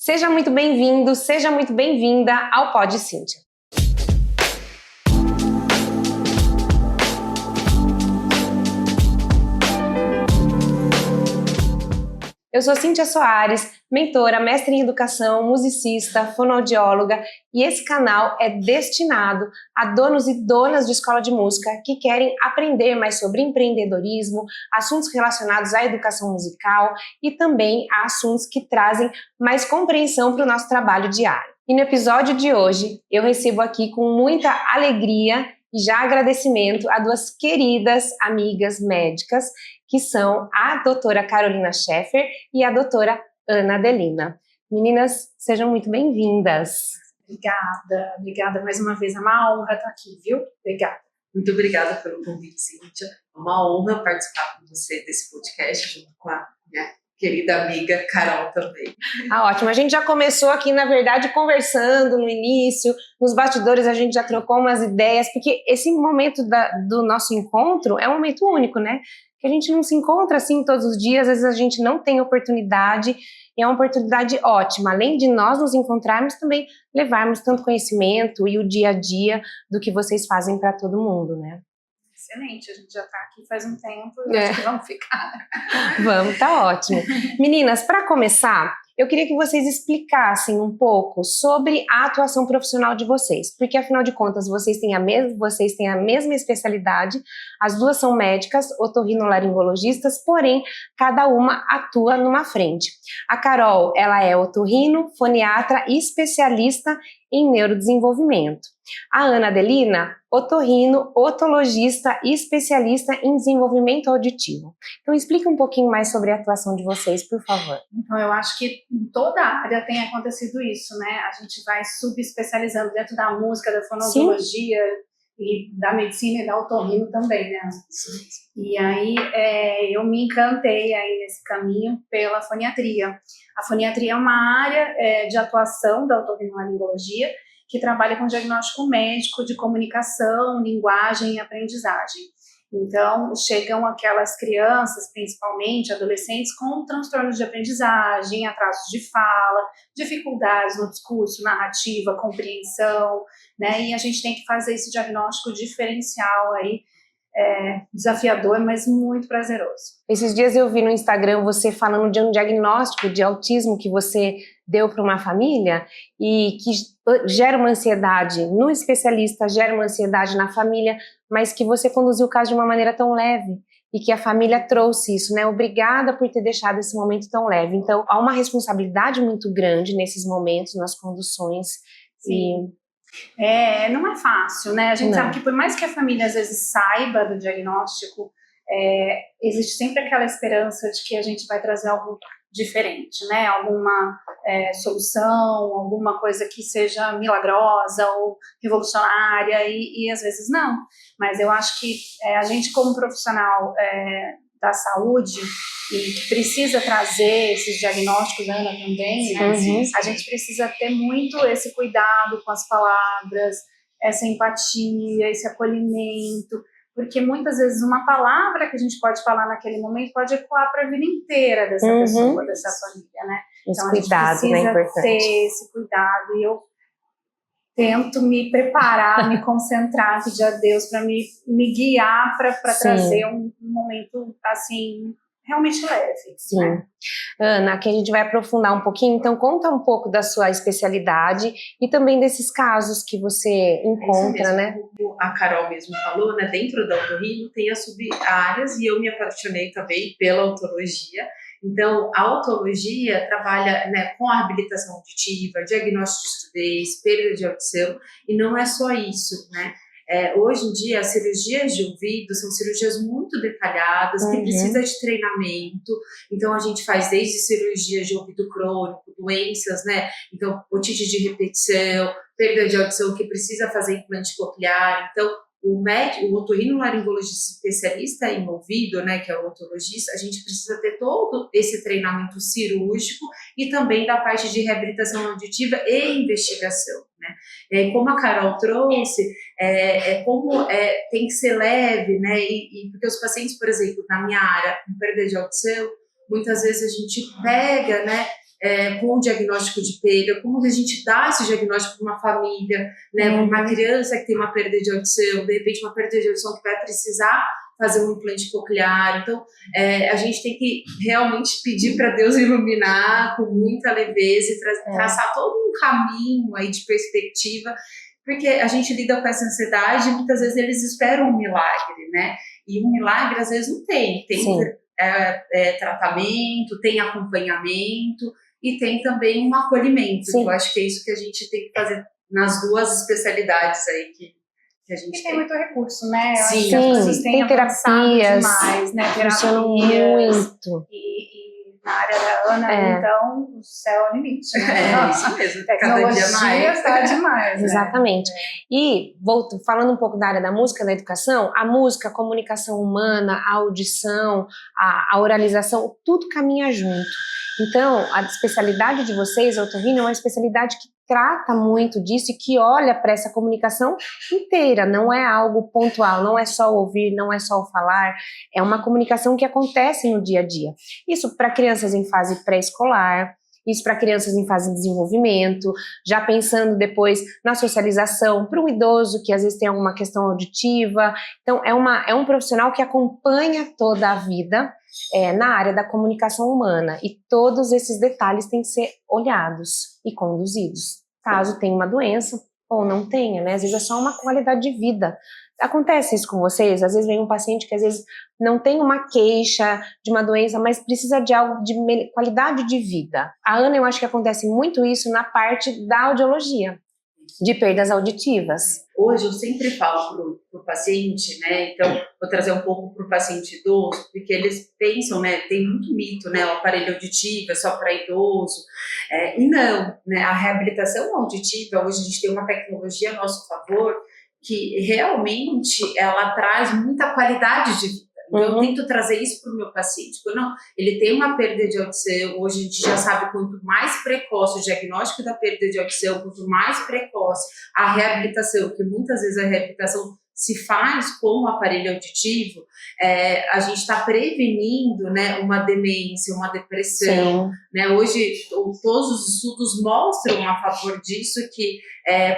Seja muito bem-vindo, seja muito bem-vinda ao Pod Cíntia. Eu sou Cíntia Soares, mentora, mestre em educação, musicista, fonoaudióloga, e esse canal é destinado a donos e donas de escola de música que querem aprender mais sobre empreendedorismo, assuntos relacionados à educação musical e também a assuntos que trazem mais compreensão para o nosso trabalho diário. E no episódio de hoje, eu recebo aqui com muita alegria e já agradecimento a duas queridas amigas médicas, que são a doutora Carolina Scheffer e a doutora Ana Adelina. Meninas, sejam muito bem-vindas. Obrigada mais uma vez, é uma honra estar aqui, viu? Obrigada. Muito obrigada pelo convite, Cíntia. É uma honra participar com você desse podcast, junto com a minha querida amiga Carol também. Ótimo. A gente já começou aqui, na verdade, conversando no início, nos bastidores a gente já trocou umas ideias, porque esse momento do nosso encontro é um momento único, né? Que a gente não se encontra assim todos os dias, às vezes a gente não tem oportunidade, e é uma oportunidade ótima, além de nós nos encontrarmos, também levarmos tanto conhecimento e o dia a dia do que vocês fazem para todo mundo, né? Excelente, a gente já está aqui faz um tempo e acho que vamos ficar. Vamos, tá ótimo. Meninas, para começar, eu queria que vocês explicassem um pouco sobre a atuação profissional de vocês, porque afinal de contas vocês têm a mesma especialidade, as duas são médicas, otorrinolaringologistas, porém cada uma atua numa frente. A Carol, ela é otorrino, foniatra e especialista em neurodesenvolvimento. A Ana Adelina, otorrino, otologista e especialista em desenvolvimento auditivo. Então explica um pouquinho mais sobre a atuação de vocês, por favor. Então eu acho que em toda a área tem acontecido isso, né? A gente vai subespecializando dentro da música, da fonoaudiologia e da medicina e da otorrino também, né? E aí eu me encantei aí nesse caminho pela foniatria. A foniatria é uma área de atuação da otorrinolaringologia que trabalha com diagnóstico médico de comunicação, linguagem e aprendizagem. Então, chegam aquelas crianças, principalmente adolescentes, com transtornos de aprendizagem, atrasos de fala, dificuldades no discurso, narrativa, compreensão, né? E a gente tem que fazer esse diagnóstico diferencial aí, desafiador, mas muito prazeroso. Esses dias eu vi no Instagram você falando de um diagnóstico de autismo que você deu para uma família e que gera uma ansiedade no especialista, gera uma ansiedade na família, mas que você conduziu o caso de uma maneira tão leve e que a família trouxe isso, né? Obrigada por ter deixado esse momento tão leve. Então, há uma responsabilidade muito grande nesses momentos, nas conduções. Sim. Não é fácil, né? A gente sabe que por mais que a família às vezes saiba do diagnóstico, existe sempre aquela esperança de que a gente vai trazer algo diferente, né? Alguma solução, alguma coisa que seja milagrosa ou revolucionária e às vezes não. Mas eu acho que a gente como profissional da saúde e que precisa trazer esses diagnósticos, a Ana também, né? A gente precisa ter muito esse cuidado com as palavras, essa empatia, esse acolhimento, porque muitas vezes uma palavra que a gente pode falar naquele momento pode ecoar para a vida inteira dessa pessoa, dessa família, né? Esse cuidado, a gente precisa ter esse cuidado e eu tento me preparar, me concentrar, pedir a Deus para me guiar para trazer um momento assim realmente leve. Sim. Né? Ana, aqui a gente vai aprofundar um pouquinho, então conta um pouco da sua especialidade e também desses casos que você encontra, né? Como a Carol mesmo falou, né? Dentro da otorrino tem as sub-áreas e eu me apaixonei também pela otologia. Então, a otologia trabalha, né, com a reabilitação auditiva, diagnóstico de surdez, perda de audição, e não é só isso, né? Hoje em dia, as cirurgias de ouvido são cirurgias muito detalhadas, que precisam de treinamento. Então, a gente faz desde cirurgias de ouvido crônico, doenças, né? Então, otite de repetição, perda de audição que precisa fazer implante coclear. Então, o otorrinolaringologista especialista em ouvido, né, que é o otologista, a gente precisa ter todo esse treinamento cirúrgico e também da parte de reabilitação auditiva e investigação, né? E como a Carol trouxe, tem que ser leve, né? Porque os pacientes, por exemplo, na minha área, com perda de audição, muitas vezes a gente pega, né, com o diagnóstico de perda, como que a gente dá esse diagnóstico para uma família, né, para uma criança que tem uma perda de audição, de repente uma perda de audição que vai precisar fazer um implante coclear. Então, a gente tem que realmente pedir para Deus iluminar com muita leveza e traçar todo um caminho aí de perspectiva, porque a gente lida com essa ansiedade e muitas vezes eles esperam um milagre, né? E um milagre às vezes não tem. Tem tratamento, tem acompanhamento e tem também um acolhimento. Eu acho que é isso que a gente tem que fazer nas duas especialidades aí que a gente tem muito recurso, né? Eu Sim, acho que as pessoas têm terapias, demais, né? Funcionam Terapias, muito. E na área da Ana, então, o céu é o limite. Né? Isso mesmo. Tecnologia está demais. Né? Exatamente. E, falando um pouco da área da música, da educação, a música, a comunicação humana, a audição, a oralização, tudo caminha junto. Então, a especialidade de vocês, a otorrino, é uma especialidade que trata muito disso e que olha para essa comunicação inteira, não é algo pontual, não é só ouvir, não é só o falar, é uma comunicação que acontece no dia a dia. Isso para crianças em fase pré-escolar, isso para crianças em fase de desenvolvimento, já pensando depois na socialização, para um idoso que às vezes tem alguma questão auditiva. Então, é um profissional que acompanha toda a vida na área da comunicação humana, e todos esses detalhes têm que ser olhados e conduzidos, caso tenha uma doença ou não tenha, né? Às vezes é só uma qualidade de vida. Acontece isso com vocês? Às vezes vem um paciente que às vezes não tem uma queixa de uma doença, mas precisa de algo de qualidade de vida. A Ana, eu acho que acontece muito isso na parte da audiologia, de perdas auditivas. Hoje eu sempre falo para o paciente, né? Então vou trazer um pouco para o paciente idoso, porque eles pensam, né? Tem muito mito, né? O aparelho auditivo é só para idoso, e não, né? A reabilitação auditiva, hoje a gente tem uma tecnologia a nosso favor que realmente ela traz muita qualidade de vida. Então, eu tento trazer isso para o meu paciente. Quando ele tem uma perda de audição, hoje a gente já sabe quanto mais precoce o diagnóstico da perda de audição, quanto mais precoce a reabilitação, porque muitas vezes a reabilitação se faz com o aparelho auditivo, a gente está prevenindo, né, uma demência, uma depressão. Né? Hoje, todos os estudos mostram a favor disso, que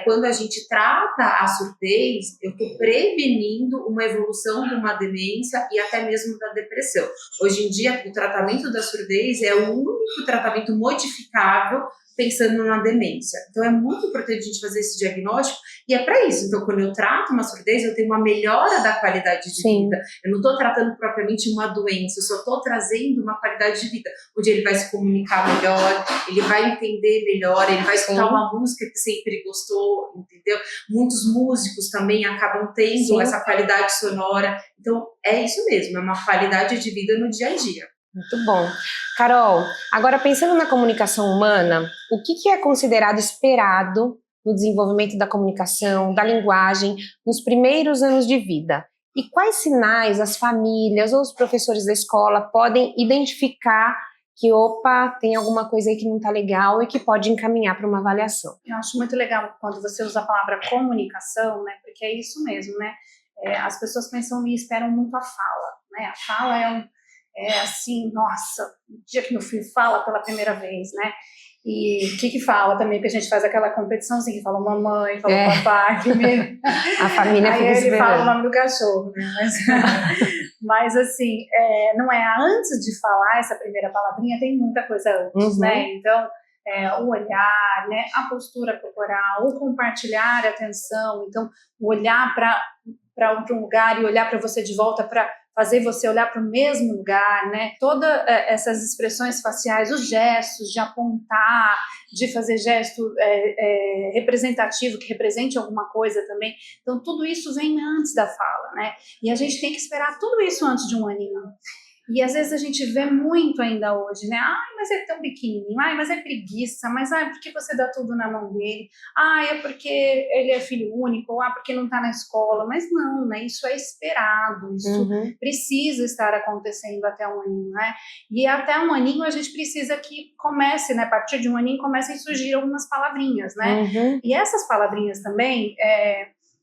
quando a gente trata a surdez, eu estou prevenindo uma evolução de uma demência e até mesmo da depressão. Hoje em dia, o tratamento da surdez é o único tratamento modificável pensando na demência. Então, é muito importante a gente fazer esse diagnóstico, e é para isso. Então, quando eu trato uma surdez, eu tenho uma melhora da qualidade de vida. Eu não estou tratando propriamente uma doença, eu só estou trazendo uma qualidade de vida, onde ele vai se comunicar melhor, ele vai entender melhor, ele vai escutar uma música que sempre gostou, entendeu? Muitos músicos também acabam tendo essa qualidade sonora. Então, é isso mesmo, é uma qualidade de vida no dia a dia. Muito bom. Carol, agora pensando na comunicação humana, o que é considerado esperado no desenvolvimento da comunicação, da linguagem, nos primeiros anos de vida? E quais sinais as famílias ou os professores da escola podem identificar que, tem alguma coisa aí que não está legal e que pode encaminhar para uma avaliação? Eu acho muito legal quando você usa a palavra comunicação, né? Porque é isso mesmo, né? As pessoas pensam e esperam muito a fala, né? A fala assim, nossa, o dia que meu filho fala pela primeira vez, né? E o que fala também, porque a gente faz aquela competiçãozinha, que fala mamãe, fala papai, primeiro. A família fica aí ele fala o esperando. nome do cachorro, né? Mas assim, não é antes de falar essa primeira palavrinha, tem muita coisa antes, né? Então, o olhar, né? A postura corporal, o compartilhar a atenção, então, o olhar para um lugar e olhar para você de volta, para fazer você olhar para o mesmo lugar, né? Todas essas expressões faciais, os gestos de apontar, de fazer gesto representativo, que represente alguma coisa também. Então, tudo isso vem antes da fala, né? E a gente tem que esperar tudo isso antes de um aninho. E às vezes a gente vê muito ainda hoje, né? Ai, mas é tão pequenininho, ai, mas é preguiça, mas por que você dá tudo na mão dele? Ai, é porque ele é filho único, ou porque não está na escola. Mas não, né? Isso é esperado, isso precisa estar acontecendo até um aninho, né? E até um aninho a gente precisa que comece, né? A partir de um aninho comecem a surgir algumas palavrinhas, né? E essas palavrinhas também,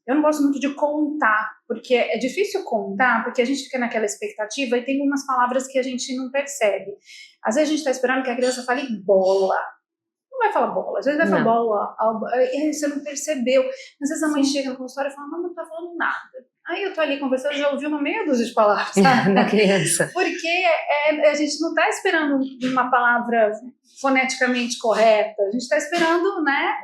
Eu não gosto muito de contar, porque é difícil contar, porque a gente fica naquela expectativa e tem umas palavras que a gente não percebe. Às vezes a gente está esperando que a criança fale bola. Não vai falar bola, às vezes vai falar bola, e aí você não percebeu. Às vezes a mãe chega no consultório e fala, não tá falando nada. Aí eu tô ali conversando, já ouvi uma meia dúzia de palavras, sabe? Da criança. Porque a gente não tá esperando uma palavra foneticamente correta, a gente tá esperando, né,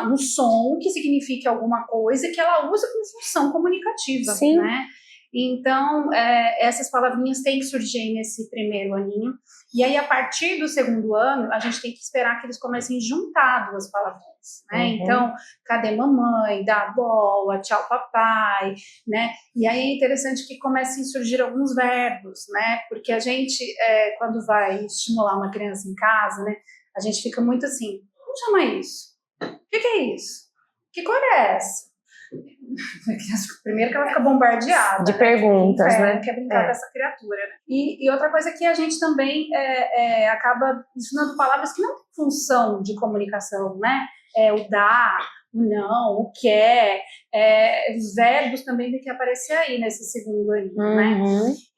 um som que signifique alguma coisa que ela usa como função comunicativa, Sim. né? Então, essas palavrinhas têm que surgir nesse primeiro aninho. E aí, a partir do segundo ano, a gente tem que esperar que eles comecem a juntar duas palavrinhas, né? Então, cadê mamãe, dá bola, tchau papai, né? E aí é interessante que comecem a surgir alguns verbos, né? Porque a gente, quando vai estimular uma criança em casa, né? A gente fica muito assim, como chama isso? O que é isso? Que cor é essa? Primeiro que ela fica bombardeada de perguntas, né? Quer brincar com essa criatura, né? E outra coisa que a gente também acaba ensinando palavras que não têm função de comunicação, né? O dar, o não, o quer, os verbos também têm que aparecer aí nesse segundo ano, né?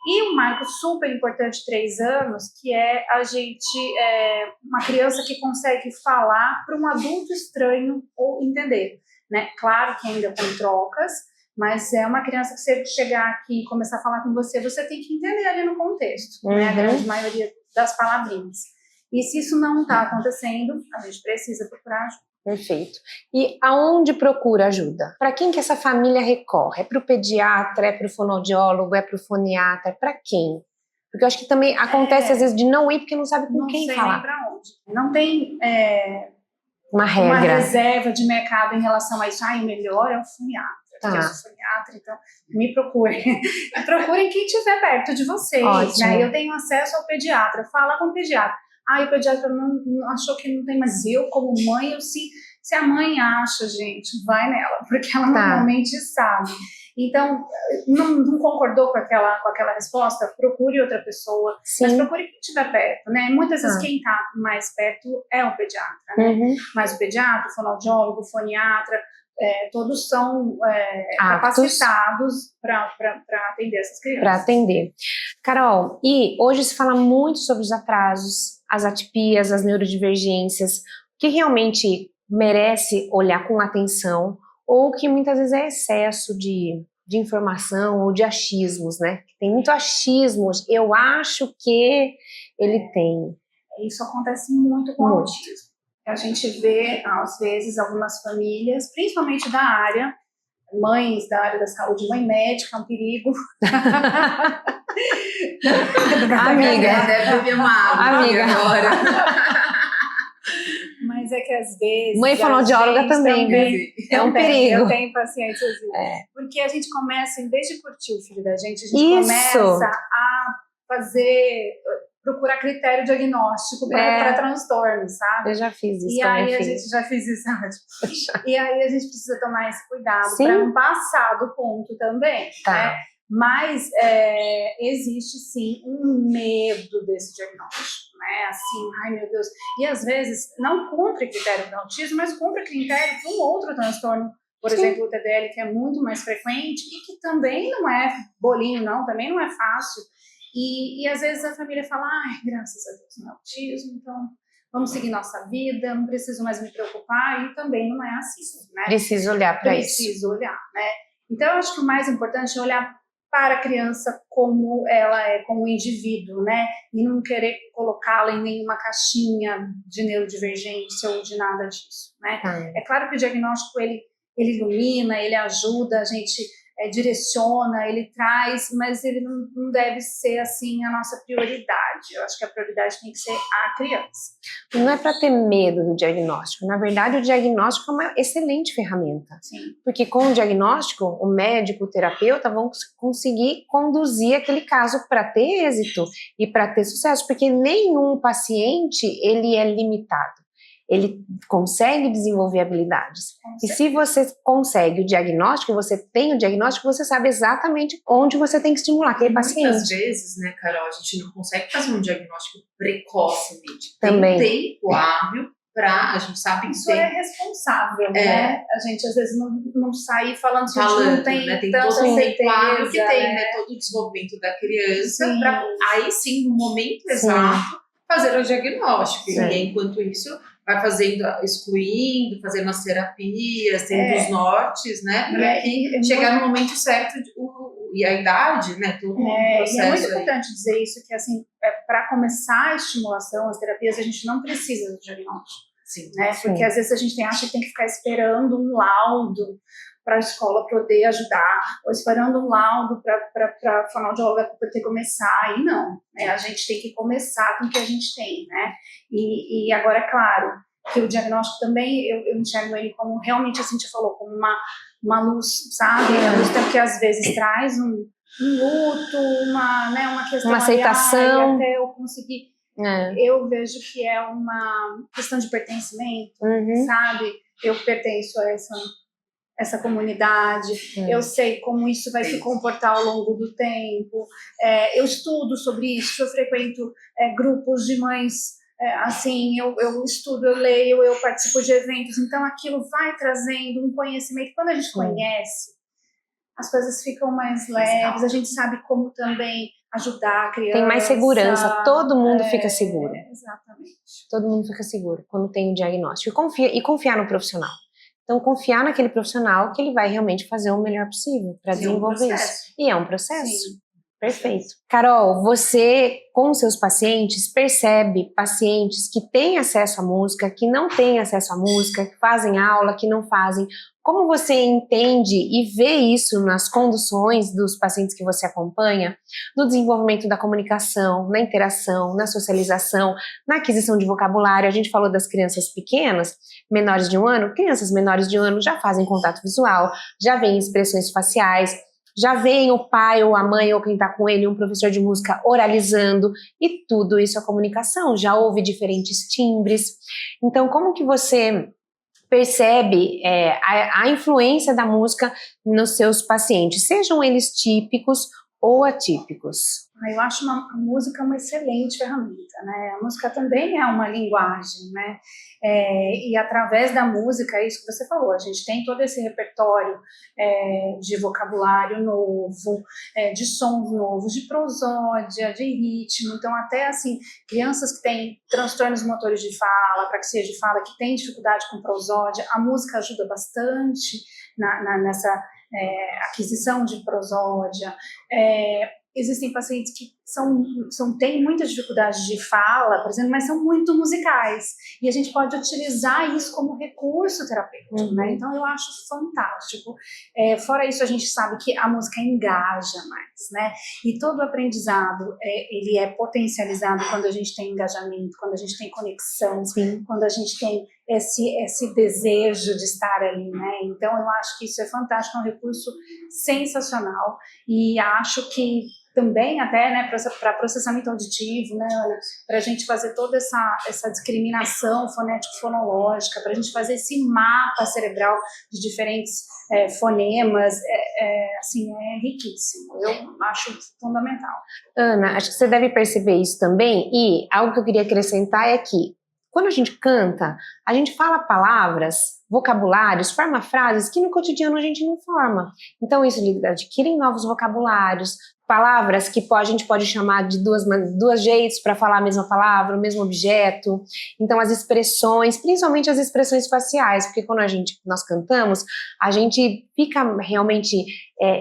E um marco super importante, 3 anos, que é a gente, uma criança que consegue falar para um adulto estranho ou entender. Né? Claro que ainda com trocas, mas é uma criança que você chegar aqui e começar a falar com você, você tem que entender ali no contexto, né? A grande maioria das palavrinhas. E se isso não está acontecendo, a gente precisa procurar ajuda. Perfeito. E aonde procura ajuda? Para quem que essa família recorre? É para o pediatra, é para o fonoaudiólogo, é para o foniatra? Para quem? Porque eu acho que também acontece às vezes de não ir porque não sabe com quem falar. Não sei nem para onde. Não tem... uma regra. Uma reserva de mercado em relação a isso. O melhor é o foniatra. Porque eu sou foniatra, então me procurem. Procurem quem estiver perto de vocês. Né? Eu tenho acesso ao pediatra. Fala com o pediatra. O pediatra não achou que não tem, mas eu, como mãe, eu sim. Se a mãe acha, gente, vai nela, porque ela normalmente sabe. Então, não concordou com aquela resposta? Procure outra pessoa, mas procure quem estiver perto, né? Muitas vezes quem está mais perto é o pediatra, né? Mas o pediatra, o fonoaudiólogo, o foniatra, todos são capacitados para atender essas crianças. Para atender. Carol, e hoje se fala muito sobre os atrasos, as atipias, as neurodivergências, o que realmente merece olhar com atenção, ou que muitas vezes é excesso de informação ou de achismos, né? Tem muito achismos, eu acho que ele tem. Isso acontece muito com o autismo. A gente vê, às vezes, algumas famílias, principalmente da área, mães da área da saúde, mãe médica, é um perigo. Amiga, deve beber uma água agora. Mas é que às vezes... Mãe fonoaudióloga também, é um perigo. Eu tenho pacientes assim. Porque a gente começa, em vez de curtir o filho da gente, a gente começa a procurar critério diagnóstico para transtorno, sabe? Eu já fiz isso. E aí a gente já fez isso, E aí a gente precisa tomar esse cuidado para não passar do ponto também, né? Mas existe sim um medo desse diagnóstico, né? Assim, ai meu Deus. E às vezes não cumpre critério para autismo, mas cumpre critério para um outro transtorno, por exemplo, o TDL, que é muito mais frequente e que também não é bolinho, não, também não é fácil. E às vezes a família fala, graças a Deus não é autismo, então vamos seguir nossa vida, não preciso mais me preocupar, e também não é assim, né? Preciso olhar para isso. Preciso olhar, né? Então eu acho que o mais importante é olhar para a criança como ela é, como indivíduo, né? E não querer colocá-la em nenhuma caixinha de neurodivergência ou de nada disso, né? É claro que o diagnóstico, ele ilumina, ele ajuda, a gente direciona, ele traz, mas ele não deve ser, assim, a nossa prioridade. Eu acho que a prioridade tem que ser a criança. Não é para ter medo do diagnóstico. Na verdade, o diagnóstico é uma excelente ferramenta. Sim. Porque com o diagnóstico, o médico, o terapeuta vão conseguir conduzir aquele caso para ter êxito e para ter sucesso, porque nenhum paciente, ele é limitado. Ele consegue desenvolver habilidades. E se você consegue o diagnóstico, você tem o diagnóstico, você sabe exatamente onde você tem que estimular aquele paciente. Muitas vezes, né, Carol, a gente não consegue fazer um diagnóstico precocemente. Também. Tem tempo hábil a gente sabe que isso é responsável, né? A gente às vezes não sai falando que a gente não tem, né? Tem tanta todo certeza, claro que tem, né? né? Todo o desenvolvimento da criança, para aí sim, no momento exato, fazer o diagnóstico. Sim. E enquanto isso, vai fazendo, excluindo, fazendo as terapias, tendo os nortes, né? Para que chegar no momento certo e a idade, né? Todo o processo. E é muito importante dizer isso, que assim, para começar a estimulação, as terapias, a gente não precisa do diagnóstico. Sim, né? Porque às vezes a gente acha que tem que ficar esperando um laudo para a escola poder ajudar, ou esperando um laudo para a fonoaudióloga poder começar, e não, né? A gente tem que começar com o que a gente tem, né? E agora, é claro, que o diagnóstico também, eu enxergo ele como, realmente, assim, a gente falou, como uma luz, sabe? A luz que às vezes traz um luto, uma questão, uma aceitação, até eu conseguir. Eu vejo que é uma questão de pertencimento, sabe? Eu pertenço a essa comunidade, eu sei como isso vai se comportar ao longo do tempo, eu estudo sobre isso, eu frequento grupos de mães, assim, eu estudo, eu leio, eu participo de eventos, então aquilo vai trazendo um conhecimento. Quando a gente conhece, as coisas ficam mais leves, a gente sabe como também ajudar a criança. Tem mais segurança, todo mundo fica seguro. Exatamente. Todo mundo fica seguro quando tem o diagnóstico. E confiar no profissional. Então, confiar naquele profissional que ele vai realmente fazer o melhor possível para desenvolver isso. E é um processo. Sim. Perfeito. Carol, você, com seus pacientes, percebe pacientes que têm acesso à música, que não têm acesso à música, que fazem aula, que não fazem. Como você entende e vê isso nas conduções dos pacientes que você acompanha, no desenvolvimento da comunicação, na interação, na socialização, na aquisição de vocabulário? A gente falou das crianças pequenas, menores de 1 ano, crianças menores de 1 ano já fazem contato visual, já veem expressões faciais, já veem o pai ou a mãe ou quem está com ele, um professor de música oralizando, e tudo isso é comunicação, já ouve diferentes timbres. Então, como que você percebe a influência da música nos seus pacientes, sejam eles típicos ou atípicos? Eu acho a música uma excelente ferramenta, né? A música também é uma linguagem, né? E através da música, é isso que você falou, a gente tem todo esse repertório de vocabulário novo, de sons novos, de prosódia, de ritmo. Então, até assim, crianças que têm transtornos motores de fala, praxia de fala, que têm dificuldade com prosódia, a música ajuda bastante nessa aquisição de prosódia. Existem pacientes que têm muitas dificuldades de fala, por exemplo, mas são muito musicais. E a gente pode utilizar isso como recurso terapêutico, né? Então, eu acho fantástico. Fora isso, a gente sabe que a música engaja mais, né? E todo o aprendizado, ele é potencializado quando a gente tem engajamento, quando a gente tem conexão, quando a gente tem esse desejo de estar ali, né? Então, eu acho que isso é fantástico, é um recurso sensacional. E acho que também até, né, para processamento auditivo, né, para a gente fazer toda essa discriminação fonético-fonológica, para a gente fazer esse mapa cerebral de diferentes fonemas, assim, é riquíssimo. Eu acho fundamental. Ana, acho que você deve perceber isso também, e algo que eu queria acrescentar é que quando a gente canta, a gente fala palavras, vocabulários, forma frases que no cotidiano a gente não forma. Então isso adquirem novos vocabulários, palavras que a gente pode chamar de duas jeitos para falar a mesma palavra, o mesmo objeto. Então as expressões, principalmente as expressões faciais, porque quando nós cantamos, a gente fica realmente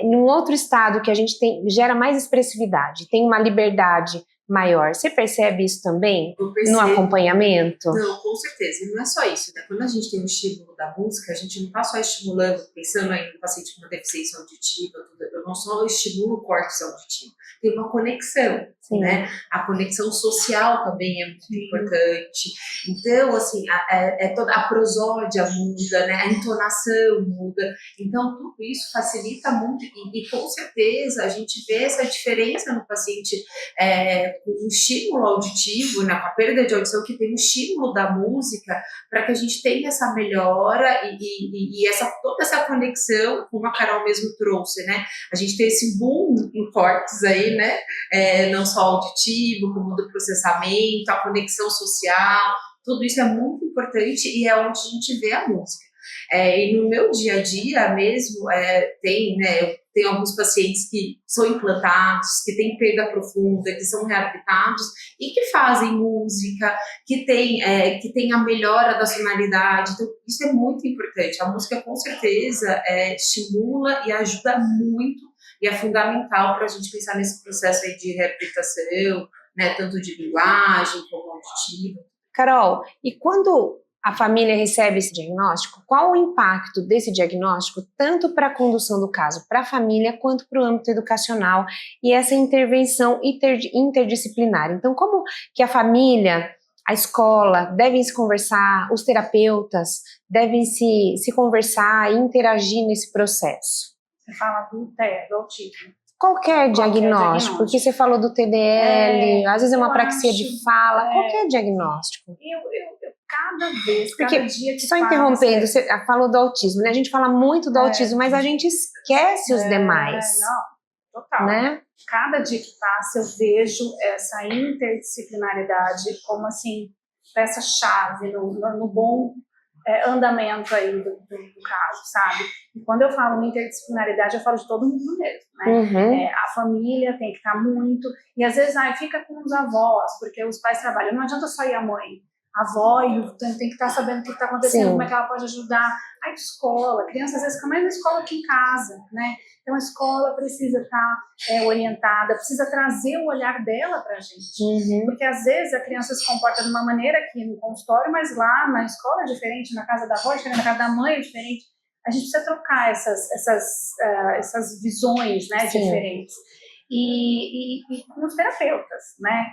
num outro estado que a gente gera mais expressividade, tem uma liberdade maior. Você percebe isso também no acompanhamento? Não, com certeza. E não é só isso, né? Quando a gente tem um estímulo da música, a gente não está só estimulando, pensando aí no paciente com uma deficiência auditiva, eu não só estimulo o córtex auditivo, tem uma conexão, né? A conexão social também é muito importante. Então, assim, toda a prosódia muda, né? A entonação muda. Então, tudo isso facilita muito e com certeza a gente vê essa diferença no paciente com o estímulo auditivo, né, com a perda de audição, que tem o estímulo da música, para que a gente tenha essa melhora e toda essa conexão, como a Carol mesmo trouxe, né? A gente tem esse boom em córtex aí, né? Não só auditivo, como do processamento, a conexão social, tudo isso é muito importante e é onde a gente vê a música. E no meu dia a dia mesmo, eu tenho alguns pacientes que são implantados, que têm perda profunda, que são reabilitados e que fazem música, que tem a melhora da sonoridade. Então, isso é muito importante. A música, com certeza, estimula e ajuda muito e é fundamental para a gente pensar nesse processo aí de reabilitação, né, tanto de linguagem como auditiva. Carol, e quando a família recebe esse diagnóstico, qual o impacto desse diagnóstico, tanto para a condução do caso para a família, quanto para o âmbito educacional e essa intervenção interdisciplinar? Então, como que a família, a escola devem se conversar, os terapeutas devem se conversar e interagir nesse processo? Você fala do autismo. Qualquer diagnóstico, porque você falou do TDL, às vezes é uma apraxia de fala, qualquer diagnóstico. Cada vez, porque, cada dia que só passa, interrompendo, você falou do autismo, né? A gente fala muito do autismo, mas a gente esquece os demais. Não, total. Né? Cada dia que passa eu vejo essa interdisciplinaridade como assim, peça-chave no bom andamento aí do caso, sabe? E quando eu falo em interdisciplinaridade, eu falo de todo mundo mesmo, né? Uhum. A família tem que estar muito, e às vezes fica com os avós, porque os pais trabalham, não adianta só ir a mãe. A avó tem que estar sabendo o que está acontecendo, Sim. como é que ela pode ajudar. A escola, a criança às vezes fica mais na escola que em casa, né? Então a escola precisa estar orientada, precisa trazer o olhar dela para a gente. Uhum. Porque às vezes a criança se comporta de uma maneira aqui no consultório, mas lá na escola é diferente, na casa da avó é diferente, na casa da mãe é diferente. A gente precisa trocar essas visões, né, diferentes. E com os terapeutas, né?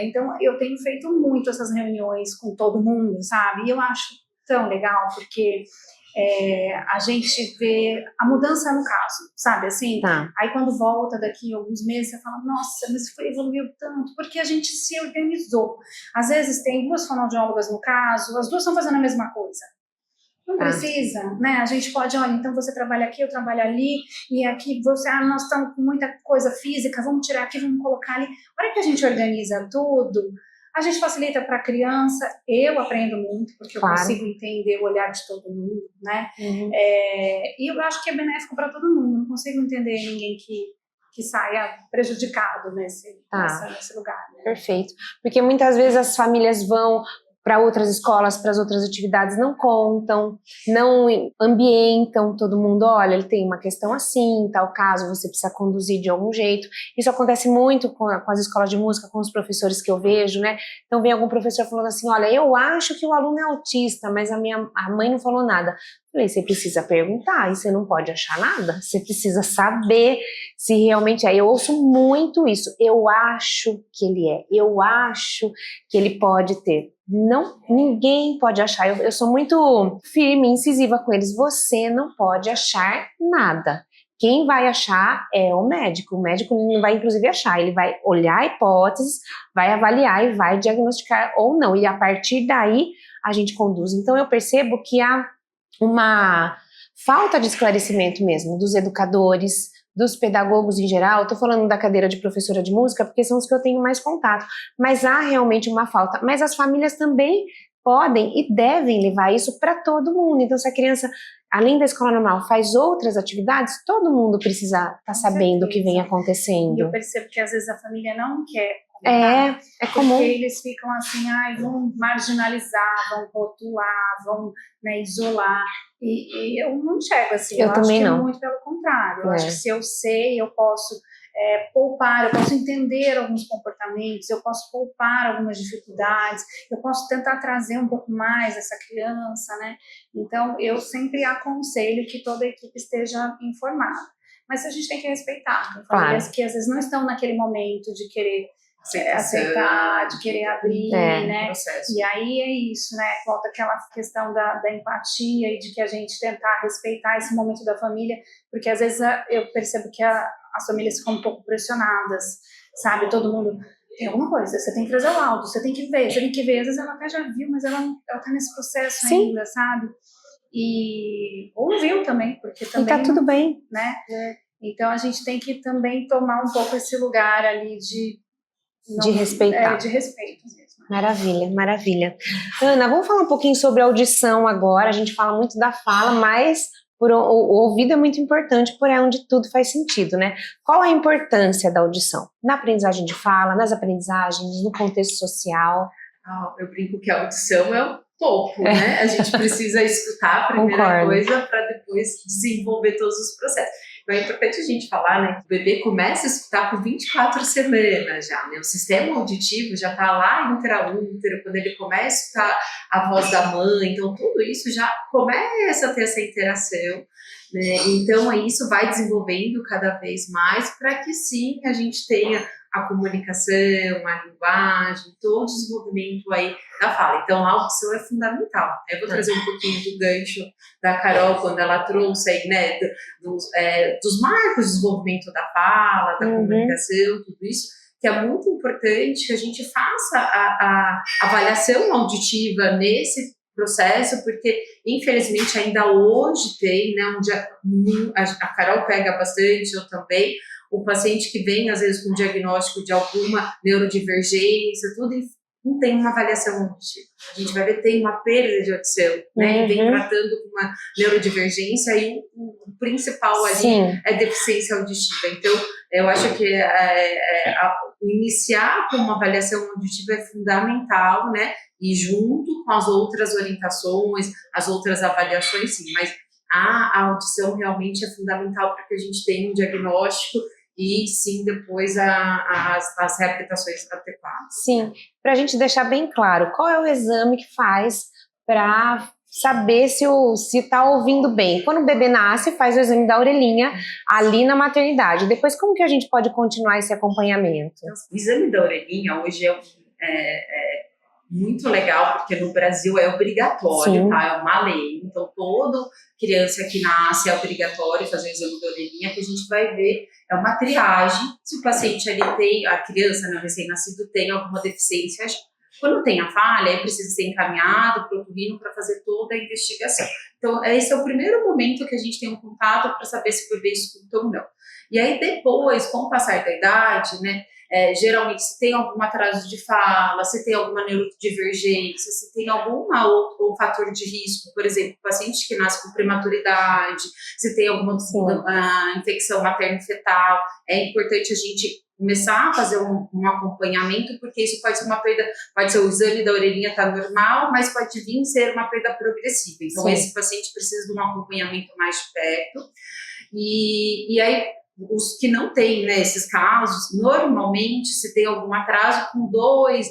Então, eu tenho feito muito essas reuniões com todo mundo, sabe? E eu acho tão legal, porque a gente vê a mudança no caso, sabe? Assim, aí quando volta daqui a alguns meses, você fala, nossa, mas evoluiu tanto, porque a gente se organizou. Às vezes tem 2 fonoaudiólogas no caso, as 2 estão fazendo a mesma coisa. Não precisa, né? A gente pode, olha, então você trabalha aqui, eu trabalho ali, e aqui você, nós estamos com muita coisa física, vamos tirar aqui, vamos colocar ali. A hora que a gente organiza tudo, a gente facilita para a criança, eu aprendo muito, porque eu consigo entender o olhar de todo mundo, né? Uhum. E eu acho que é benéfico para todo mundo, não consigo entender ninguém que saia prejudicado nesse lugar. Né? Perfeito, porque muitas vezes as famílias vão para outras escolas, para as outras atividades, não contam, não ambientam todo mundo, olha, ele tem uma questão assim, tal caso, você precisa conduzir de algum jeito. Isso acontece muito com as escolas de música, com os professores que eu vejo, né? Então vem algum professor falando assim, olha, eu acho que o aluno é autista, mas a mãe não falou nada. Eu falei, você precisa perguntar, e você não pode achar nada, você precisa saber se realmente é. Eu ouço muito isso, eu acho que ele eu acho que ele pode ter. Não, ninguém pode achar, eu sou muito firme, incisiva com eles, você não pode achar nada. Quem vai achar é o médico não vai inclusive achar, ele vai olhar hipóteses, vai avaliar e vai diagnosticar ou não, e a partir daí a gente conduz. Então eu percebo que há uma falta de esclarecimento mesmo dos educadores, dos pedagogos em geral. Estou falando da cadeira de professora de música porque são os que eu tenho mais contato, mas há realmente uma falta, mas as famílias também podem e devem levar isso para todo mundo. Então se a criança, além da escola normal, faz outras atividades, todo mundo precisa estar sabendo o que vem acontecendo. E eu percebo que às vezes a família não quer. É comum. Porque eles ficam assim, vão marginalizar, vão rotular, vão, né, isolar. E eu não enxergo assim. Eu também acho que não. É muito pelo contrário. Eu acho que se eu sei, eu posso poupar, eu posso entender alguns comportamentos, eu posso poupar algumas dificuldades, eu posso tentar trazer um pouco mais essa criança, né? Então, eu sempre aconselho que toda a equipe esteja informada. Mas a gente tem que respeitar. Tem famílias que às vezes não estão naquele momento de querer aceitar, de querer abrir, né? Processo. E aí é isso, né? Volta aquela questão da empatia e de que a gente tentar respeitar esse momento da família, porque às vezes eu percebo que as famílias ficam um pouco pressionadas, sabe? Todo mundo tem alguma coisa, você tem que trazer o laudo, você tem que ver. Às vezes ela até já viu, mas ela tá nesse processo ainda, sabe? Ou não viu também, porque também... E tá tudo bem. Né? Então a gente tem que também tomar um pouco esse lugar ali de respeitar. De respeito mesmo. Maravilha, maravilha. Ana, vamos falar um pouquinho sobre audição agora. A gente fala muito da fala, mas o ouvido é muito importante, porém é onde tudo faz sentido, né? Qual a importância da audição? Na aprendizagem de fala, nas aprendizagens, no contexto social? Eu brinco que a audição é o topo, né? A gente precisa escutar a primeira Concordo. coisa para depois desenvolver todos os processos. Então é importante a gente falar, né, que o bebê começa a escutar com 24 semanas já, né? O sistema auditivo já está lá intraútero, quando ele começa a escutar a voz da mãe, então tudo isso já começa a ter essa interação, né? Então aí isso vai desenvolvendo cada vez mais para que sim a gente tenha a comunicação, a linguagem, todo o desenvolvimento aí da fala. Então, a audição é fundamental. Eu vou trazer um pouquinho do gancho da Carol, quando ela trouxe aí, né, dos marcos de desenvolvimento da fala, da comunicação, tudo isso, que é muito importante que a gente faça a avaliação auditiva nesse processo, porque, infelizmente, ainda hoje tem, né, a Carol pega bastante, eu também, o paciente que vem, às vezes, com diagnóstico de alguma neurodivergência, tudo, e não tem uma avaliação auditiva. A gente vai ver, tem uma perda de audição, né? E vem tratando com uma neurodivergência, e o principal ali é deficiência auditiva. Então, eu acho que iniciar com uma avaliação auditiva é fundamental, né? E junto com as outras orientações, as outras avaliações, sim, mas a audição realmente é fundamental para que a gente tenha um diagnóstico e sim depois as reabilitações adequadas. Sim, para a gente deixar bem claro, qual é o exame que faz para saber se está ouvindo bem? Quando o bebê nasce, faz o exame da orelhinha ali na maternidade. Depois, como que a gente pode continuar esse acompanhamento? O exame da orelhinha hoje é muito legal, porque no Brasil é obrigatório, tá? É uma lei. Então, toda criança que nasce é obrigatório fazer o exame da orelhinha, que a gente vai ver, é uma triagem. Se o paciente ali tem, a criança, né, recém-nascido, tem alguma deficiência, quando tem a falha, aí precisa ser encaminhado para o otorrino para fazer toda a investigação. Então, esse é o primeiro momento que a gente tem um contato para saber se o bebê escuta ou não. E aí, depois, com o passar da idade, né, geralmente, se tem algum atraso de fala, se tem alguma neurodivergência, se tem algum outro fator de risco, por exemplo, paciente que nasce com prematuridade, se tem alguma infecção materno-fetal, é importante a gente começar a fazer um acompanhamento, porque isso pode ser uma perda, pode ser o exame da orelhinha tá normal, mas pode vir ser uma perda progressiva. Então, esse paciente precisa de um acompanhamento mais de perto. E aí, os que não têm, né, esses casos, normalmente, se tem algum atraso, com 2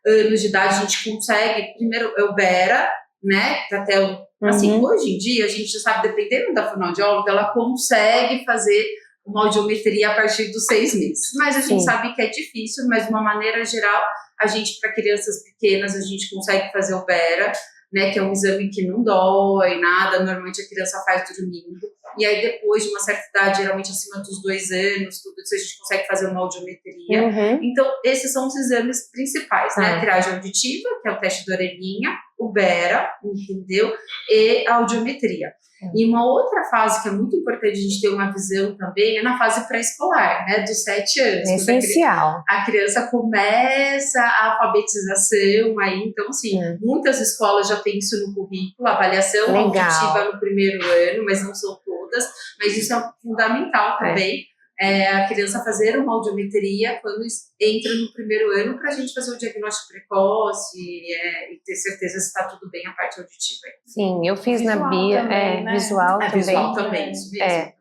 anos de idade, a gente consegue, primeiro, é o BERA, né, até assim, hoje em dia, a gente já sabe, dependendo da fonoaudióloga, ela consegue fazer uma audiometria a partir dos 6 meses. Mas a gente sabe que é difícil, mas de uma maneira geral, a gente, para crianças pequenas, a gente consegue fazer o BERA, né, que é um exame que não dói, nada, normalmente a criança faz dormindo, e aí depois de uma certa idade, geralmente acima dos 2 anos, tudo isso a gente consegue fazer uma audiometria. Então, esses são os exames principais, né, a triagem auditiva, que é o teste da orelhinha, o BERA, entendeu, e a audiometria. E uma outra fase que é muito importante a gente ter uma visão também é na fase pré-escolar, né, dos 7 anos. É essencial. A criança começa a alfabetização aí, então, assim, muitas escolas já têm isso no currículo, avaliação auditiva no primeiro ano, mas não são todas, mas isso é fundamental também. A criança fazer uma audiometria quando entra no primeiro ano para a gente fazer o diagnóstico precoce e ter certeza se está tudo bem a parte auditiva. Sim, eu fiz visual na Bia, também, né? Visual também. Visual também, isso mesmo.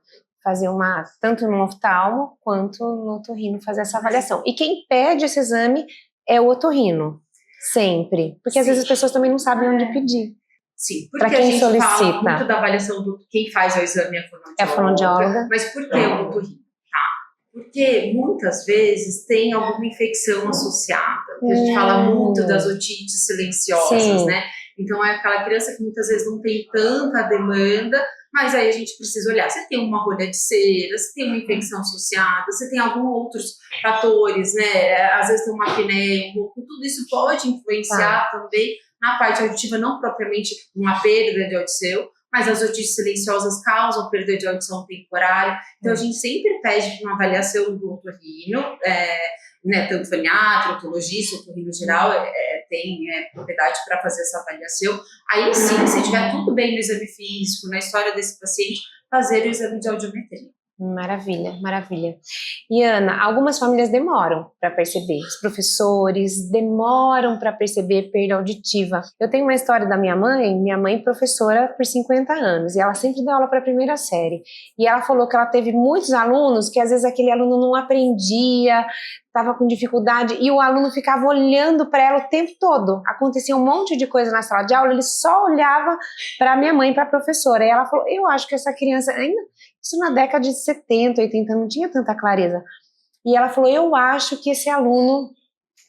Fazer tanto no oftalmo quanto no otorrino fazer essa avaliação. E quem pede esse exame é o otorrino, sempre. Porque às vezes as pessoas também não sabem onde pedir. Sim, porque a gente fala muito da avaliação do quem faz o exame é a fonoaudióloga. Mas por que o otorrino? Porque muitas vezes tem alguma infecção associada. A gente fala muito das otites silenciosas, né? Então é aquela criança que muitas vezes não tem tanta demanda, mas aí a gente precisa olhar se tem uma rolha de cera, se tem uma infecção associada, se tem alguns outros fatores, né? Às vezes tem uma apneia, tudo isso pode influenciar também na parte auditiva, não propriamente uma perda de audição, mas as otites silenciosas causam perda de audição temporária. Então, a gente sempre pede uma avaliação do otorrino, né, tanto foniatra, otologista, otorrino geral, tem propriedade para fazer essa avaliação. Aí sim, se tiver tudo bem no exame físico, na história desse paciente, fazer o exame de audiometria. Maravilha, maravilha. E Ana, algumas famílias demoram para perceber, os professores demoram para perceber perda auditiva. Eu tenho uma história da minha mãe professora por 50 anos, e ela sempre deu aula para a primeira série. E ela falou que ela teve muitos alunos que às vezes aquele aluno não aprendia, estava com dificuldade, e o aluno ficava olhando para ela o tempo todo. Acontecia um monte de coisa na sala de aula, ele só olhava para minha mãe, para a professora. E ela falou, eu acho que essa criança, ainda isso na década de 70, 80, não tinha tanta clareza. E ela falou, eu acho que esse aluno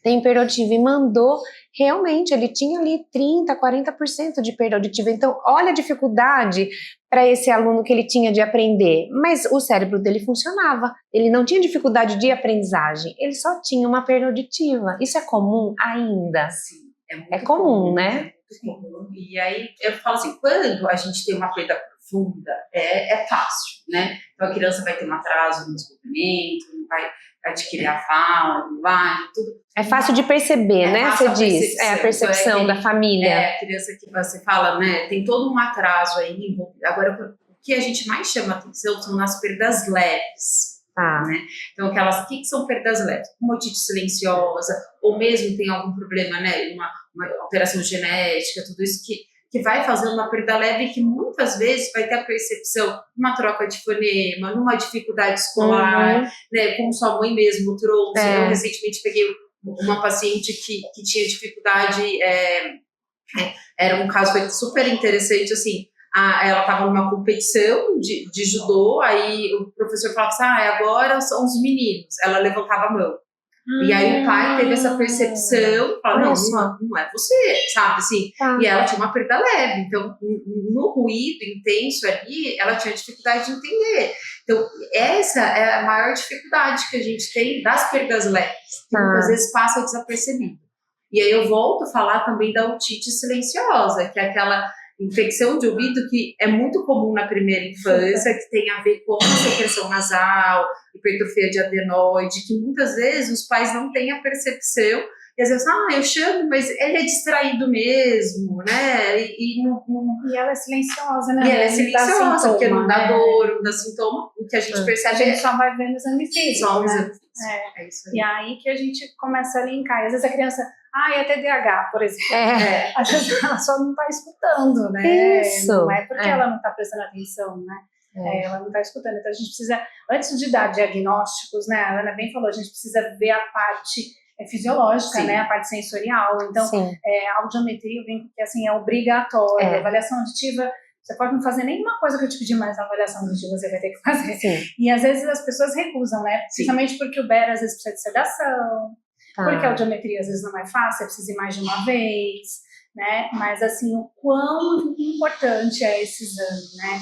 tem perda auditiva, e mandou, realmente, ele tinha ali 30%, 40% de perda auditiva. Então, olha a dificuldade para esse aluno que ele tinha de aprender, mas o cérebro dele funcionava, ele não tinha dificuldade de aprendizagem, ele só tinha uma perda auditiva. Isso é comum ainda? Sim, é comum, né? É muito comum. E aí, eu falo assim, quando a gente tem uma perda profunda, é fácil, né? Então, a criança vai ter um atraso no desenvolvimento, não vai adquirir a fala, a linguagem, tudo. É fácil de perceber, né? Você diz. É a percepção da família. É, a criança que você fala, né? Tem todo um atraso aí. Agora, o que a gente mais chama atenção são as perdas leves. Né? Então, o que são perdas leves? Uma otite silenciosa, ou mesmo tem algum problema, né? Uma alteração genética, tudo isso que vai fazer uma perda leve, que muitas vezes vai ter a percepção numa troca de fonema, numa dificuldade escolar, né? Como sua mãe mesmo trouxe. Eu recentemente peguei uma paciente que tinha dificuldade, era um caso super interessante, assim, ela estava numa competição de judô, aí o professor falava assim, agora são os meninos, ela levantava a mão. E aí o pai teve essa percepção, falou, não é você, sabe, assim, e ela tinha uma perda leve, então no ruído intenso ali, ela tinha dificuldade de entender. Então essa é a maior dificuldade que a gente tem das perdas leves, que muitas vezes passa desapercebido. E aí eu volto a falar também da otite silenciosa, que é aquela infecção de ouvido que é muito comum na primeira infância, que tem a ver com a secreção nasal, hipertrofia de adenoide, que muitas vezes os pais não têm a percepção, e às vezes, eu chamo, mas ele é distraído mesmo, né? E ela é silenciosa, né? E ela é silenciosa, porque não dá dor, não dá sintoma. O que a gente percebe a gente só vai ver no exame físico, só no né? exame físico. É isso aí. E aí que a gente começa a linkar. Às vezes a criança, é TDAH, por exemplo. Às vezes ela só não está escutando, né? Isso. Não é porque ela não está prestando atenção, né? Ela não está escutando. Então a gente precisa, antes de dar diagnósticos, né? A Ana bem falou, a gente precisa ver a parte fisiológica, né? A parte sensorial. Então, a audiometria, eu brinco que assim, é obrigatório. A avaliação auditiva, você pode não fazer nenhuma coisa que eu te pedir, mas a avaliação auditiva você vai ter que fazer. Sim. E às vezes as pessoas recusam, né? Principalmente porque o BER às vezes precisa de sedação, porque a audiometria às vezes não é fácil, precisa ir mais de uma vez, né? Mas assim, o quão importante é esse exame, né?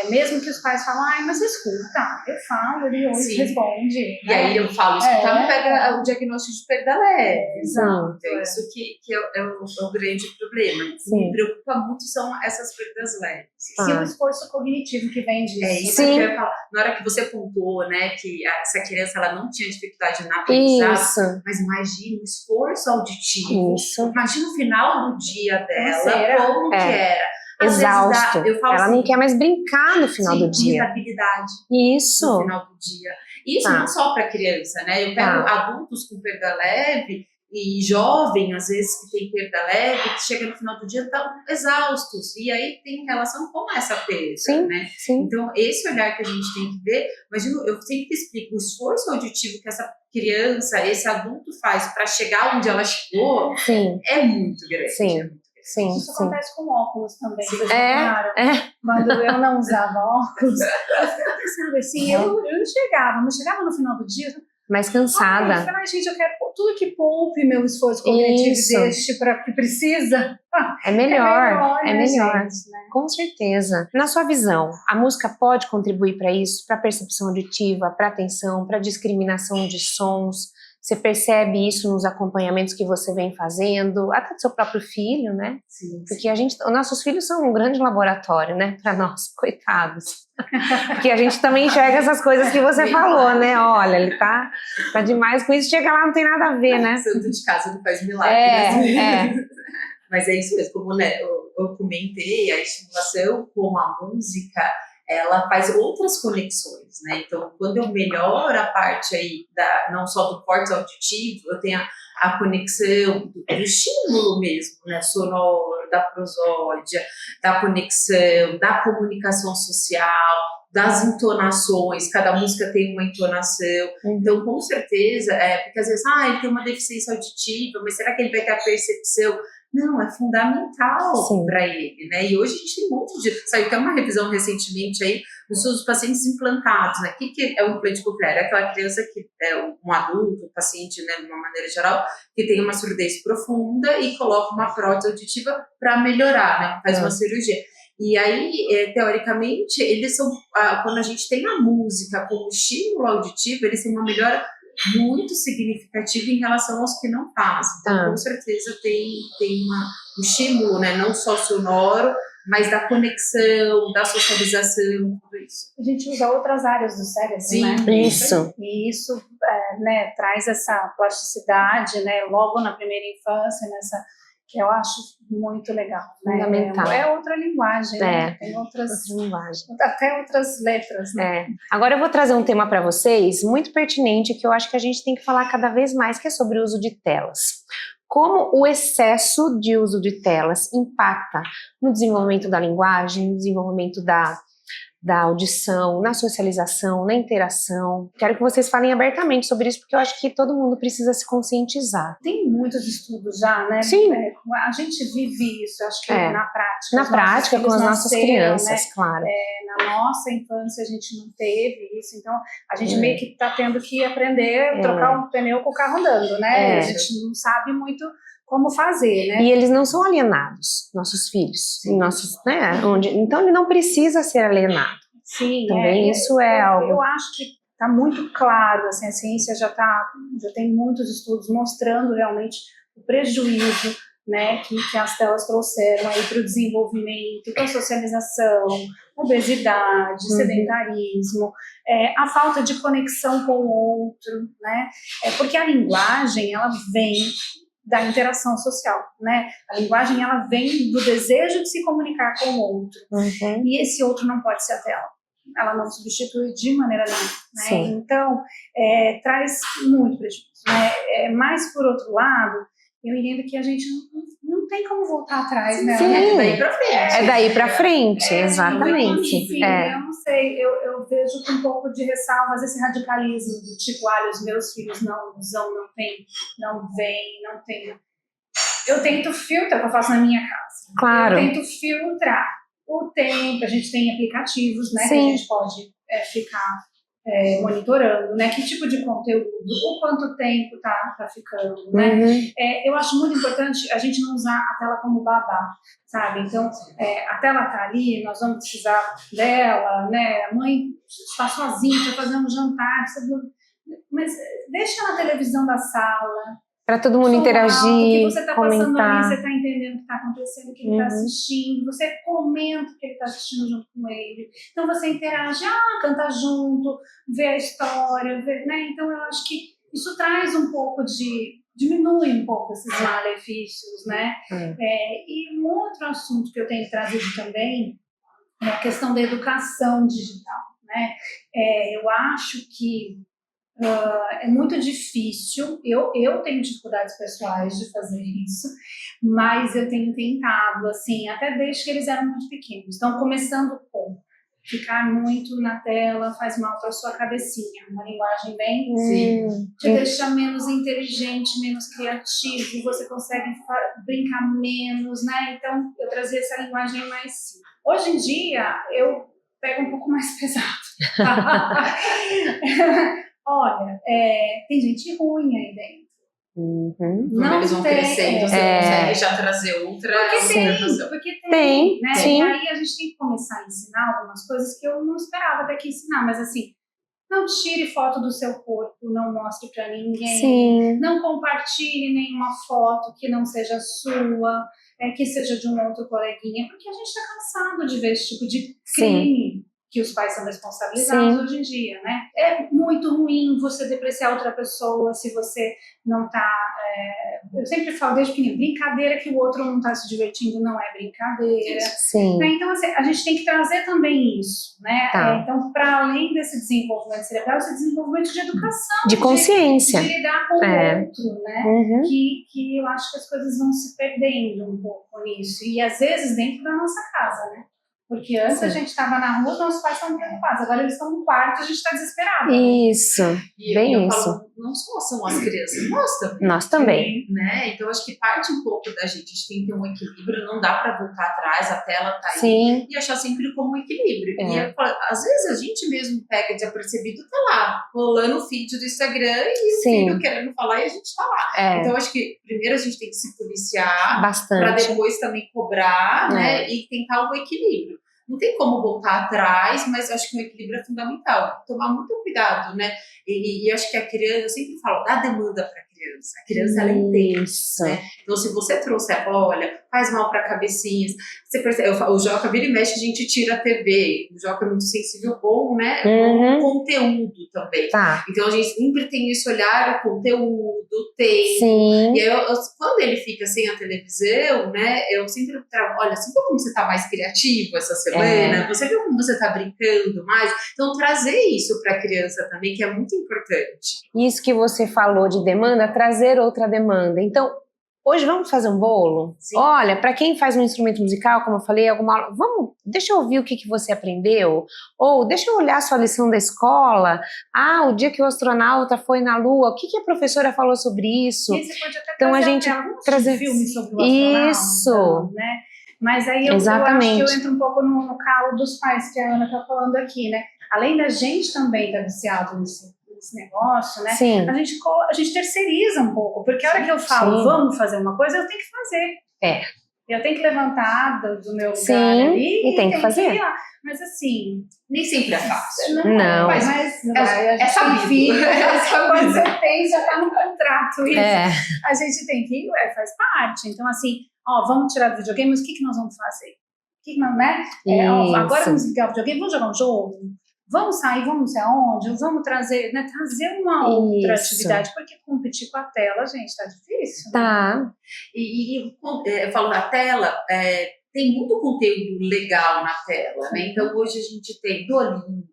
Mesmo que os pais falam, mas escuta, eu falo, ele hoje responde. E aí eu falo, escutar não pega o diagnóstico de perda leve. Exato. Então, isso que é o grande problema. Me preocupa muito são essas perdas leves. E o esforço cognitivo que vem disso. Isso que eu ia falar. Na hora que você pontuou, né, que essa criança ela não tinha dificuldade na aprendizagem, mas imagina o esforço auditivo. Imagina o final do dia dela, como que era. Exausto. Ela não quer mais brincar no final do dia. Irritabilidade. Isso. No final do dia. Isso não só para criança, né? Eu pego adultos com perda leve e jovem, às vezes, que tem perda leve, que chega no final do dia estão exaustos. E aí tem relação com essa perda, né? Então, esse olhar que a gente tem que ver, imagina, eu sempre explico, o esforço auditivo que essa criança, esse adulto faz para chegar onde ela chegou, é muito grande. Isso acontece com óculos também. Vocês repararam? Quando eu não usava óculos, eu ficava pensando assim, eu chegava no final do dia, mais cansada. Eu falei, gente, eu quero tudo que poupe meu esforço cognitivo e deixe para o que precisa. É melhor. Gente, né? Com certeza. Na sua visão, a música pode contribuir para isso, para a percepção auditiva, para a atenção, para a discriminação de sons? Você percebe isso nos acompanhamentos que você vem fazendo, até do seu próprio filho, né? Sim, Porque os nossos filhos são um grande laboratório, né? Para nós, coitados. Porque a gente também enxerga essas coisas que você falou, né? Olha, ele tá demais com isso, chega lá, não tem nada a ver, né? Santo de casa não faz milagre. É. Mas é isso mesmo, como né, eu comentei, a estimulação com a música, ela faz outras conexões, né? Então, quando eu melhoro a parte aí, não só do córtex auditivo, eu tenho a conexão do estímulo mesmo, né? Sonoro, da prosódia, da conexão, da comunicação social, das entonações, cada música tem uma entonação. Então, com certeza, porque às vezes, ele tem uma deficiência auditiva, mas será que ele vai ter a percepção? Não, é fundamental para ele, né? E hoje a gente tem um monte de... Saiu até uma revisão recentemente aí dos pacientes implantados, né? O que é um implante coclear? É aquela criança que é um adulto, um paciente, né, de uma maneira geral, que tem uma surdez profunda e coloca uma prótese auditiva para melhorar, né? Faz uma cirurgia. E aí, teoricamente, eles são... quando a gente tem a música como estímulo auditivo, eles têm uma melhora muito significativa em relação aos que não fazem. Então, com certeza tem um estímulo, né? Não só sonoro, mas da conexão, da socialização, tudo isso. A gente usa outras áreas do cérebro, né? Isso. E isso né, traz essa plasticidade, né? Logo na primeira infância, que eu acho muito legal. Fundamental. Né? É outra linguagem, né? Tem outras linguagens. Até outras letras, né? Agora eu vou trazer um tema para vocês muito pertinente, que eu acho que a gente tem que falar cada vez mais, que é sobre o uso de telas. Como o excesso de uso de telas impacta no desenvolvimento da linguagem, no desenvolvimento da audição, na socialização, na interação. Quero que vocês falem abertamente sobre isso, porque eu acho que todo mundo precisa se conscientizar. Tem muitos estudos já, né? Sim. A gente vive isso, acho que na prática. Na prática, com as nossas crianças, né? Claro. Na nossa infância a gente não teve isso, então a gente meio que está tendo que aprender a trocar um pneu com o carro andando, né? A gente não sabe muito como fazer, né? E eles não são alienados, nossos filhos, né? Então ele não precisa ser alienado. Sim, também isso é algo. Eu acho que está muito claro, assim, a ciência já tem muitos estudos mostrando realmente o prejuízo, né, que as telas trouxeram aí para o desenvolvimento, para a socialização, obesidade, sedentarismo, a falta de conexão com o outro, né? Porque a linguagem ela vem da interação social, né? A linguagem, ela vem do desejo de se comunicar com o outro. E esse outro não pode ser a tela. Ela não substitui de maneira nenhuma, né? Então, traz muito prejuízo, né? Mas, por outro lado, eu entendo que a gente não tem como voltar atrás, né? Sim. É daí pra frente. É daí pra frente, exatamente. Enfim, eu não sei, eu vejo com um pouco de ressalvas esse radicalismo do tipo, os meus filhos não usam, não veem, não tem. Eu tento filtrar o que eu faço na minha casa. Claro. Eu tento filtrar o tempo, a gente tem aplicativos, né, que a gente pode ficar monitorando, né, que tipo de conteúdo, o quanto tempo tá ficando, né. Eu acho muito importante a gente não usar a tela como babá, sabe? Então, a tela tá ali, nós vamos precisar dela, né, a mãe está sozinha, vai fazer um jantar, mas deixa na televisão da sala, para todo mundo interagir, o que você está passando ali, comentar. você está entendendo o que está acontecendo, o que ele está assistindo, você comenta o que ele está assistindo junto com ele. Então você interage, canta junto, vê a história, né? Então eu acho que isso traz um pouco diminui um pouco esses malefícios, né? E um outro assunto que eu tenho trazido também é a questão da educação digital, né? Eu acho que é muito difícil, eu tenho dificuldades pessoais de fazer isso, mas eu tenho tentado, assim, até desde que eles eram muito pequenos. Então, começando com ficar muito na tela faz mal para a sua cabecinha, uma linguagem bem te deixa menos inteligente, menos criativo, você consegue brincar menos, né? Então, eu trazia essa linguagem mais simples. Hoje em dia, eu pego um pouco mais pesado. Olha, tem gente ruim aí dentro. Não eles vão crescendo, você consegue já trazer outra informação. Porque tem, né? Sim. E aí a gente tem que começar a ensinar algumas coisas que eu não esperava ter que ensinar, mas assim, Não tire foto do seu corpo, não mostre para ninguém. Sim. Não compartilhe nenhuma foto que não seja sua, que seja de um outro coleguinha, porque a gente está cansado de ver esse tipo de crime que os pais são responsabilizados hoje em dia, né? É muito ruim você depreciar outra pessoa se você não está... eu sempre falo desde que brincadeira que o outro não está se divertindo não é brincadeira. Sim. Né? Então, assim, a gente tem que trazer também isso, né? Tá. Então, para além desse desenvolvimento cerebral, esse desenvolvimento de educação. De consciência. De lidar com o outro, né? Uhum. Que eu acho que as coisas vão se perdendo um pouco nisso. E, às vezes, dentro da nossa casa, né? Porque antes a gente estava na rua, nossos pais estavam preocupados. Agora eles estão no quarto, a gente está desesperado. Isso, bem eu isso. Falo, não só são as crianças, nós também. Nós também. Né? Então, acho que parte um pouco da gente. A gente tem que ter um equilíbrio, não dá para voltar atrás, a tela tá aí. Sim. E achar sempre como um equilíbrio. E eu falo, às vezes a gente mesmo pega desapercebido, tá lá, rolando o feed do Instagram e o filho querendo falar e a gente tá lá. Então, acho que primeiro a gente tem que se policiar. Bastante. Para depois também cobrar, né? E tentar o equilíbrio. Não tem como voltar atrás, mas acho que o equilíbrio é fundamental. Tomar muito cuidado, né? E acho que a criança, eu sempre falo, dá demanda para a criança. A criança, ela entende, né? Então, se você trouxer, olha, faz mal para cabecinhas. Você percebe, o Joca vira e mexe, a gente tira a TV. O Joca é muito sensível com, né? Com conteúdo também. Tá. Então, a gente sempre tem esse olhar, o conteúdo, o tempo. Sim. E aí, quando ele fica sem a televisão, né? Eu sempre trago, olha, você viu como você tá mais criativo essa semana? Você viu como você tá brincando mais? Então, trazer isso para a criança também, que é muito importante. Isso que você falou de demanda, trazer outra demanda. Então, hoje vamos fazer um bolo? Sim. Olha, para quem faz um instrumento musical, como eu falei, deixa eu ouvir o que você aprendeu, ou deixa eu olhar a sua lição da escola. O dia que o astronauta foi na Lua, o que a professora falou sobre isso? E você pode até então a gente trazer filme sobre o astronauta, isso, né? Mas aí eu acho que eu entro um pouco no calo dos pais que a Ana está falando aqui, né? Além da gente também estar viciado nesse negócio, né? Sim. A gente terceiriza um pouco, porque a hora que eu falo, vamos fazer uma coisa, eu tenho que fazer. Eu tenho que levantar do meu lugar ali e tem que fazer. Ir lá. Mas assim, nem sempre é fácil. Não. Mas é sabido. Quando você tem, já está no contrato isso. A gente tem que, faz parte. Então assim, vamos tirar do videogame, mas o que nós vamos fazer? Né? Agora vamos ligar o videogame, vamos jogar um jogo? Vamos sair, vamos não sei aonde, vamos trazer, né? Trazer uma outra atividade, porque competir com a tela, gente, tá difícil. Tá. Né? Eu falo da tela, tem muito conteúdo legal na tela, né? Então hoje a gente tem Duolingo,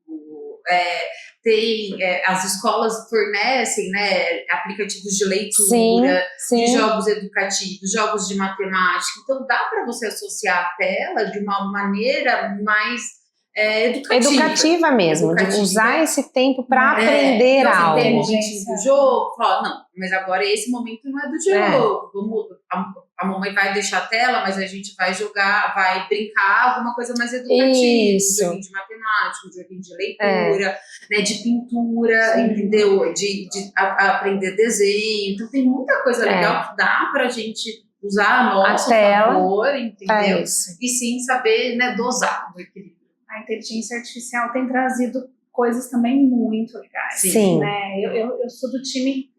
as escolas fornecem, né, aplicativos de leitura, de jogos educativos, jogos de matemática. Então dá para você associar a tela de uma maneira mais educativa mesmo, de usar esse tempo para aprender algo. Tem o momentinho do jogo, fala, não, mas agora esse momento não é do jogo. A mamãe vai deixar a tela, mas a gente vai jogar, vai brincar alguma coisa mais educativa. Um joguinho de matemática, um joguinho de leitura, né, de pintura, entendeu? De aprender desenho. Então tem muita coisa legal que dá pra gente usar a nosso favor, entendeu? E sim saber, né, dosar o equilíbrio. A inteligência artificial tem trazido coisas também muito legais. Sim. Né? Eu sou do time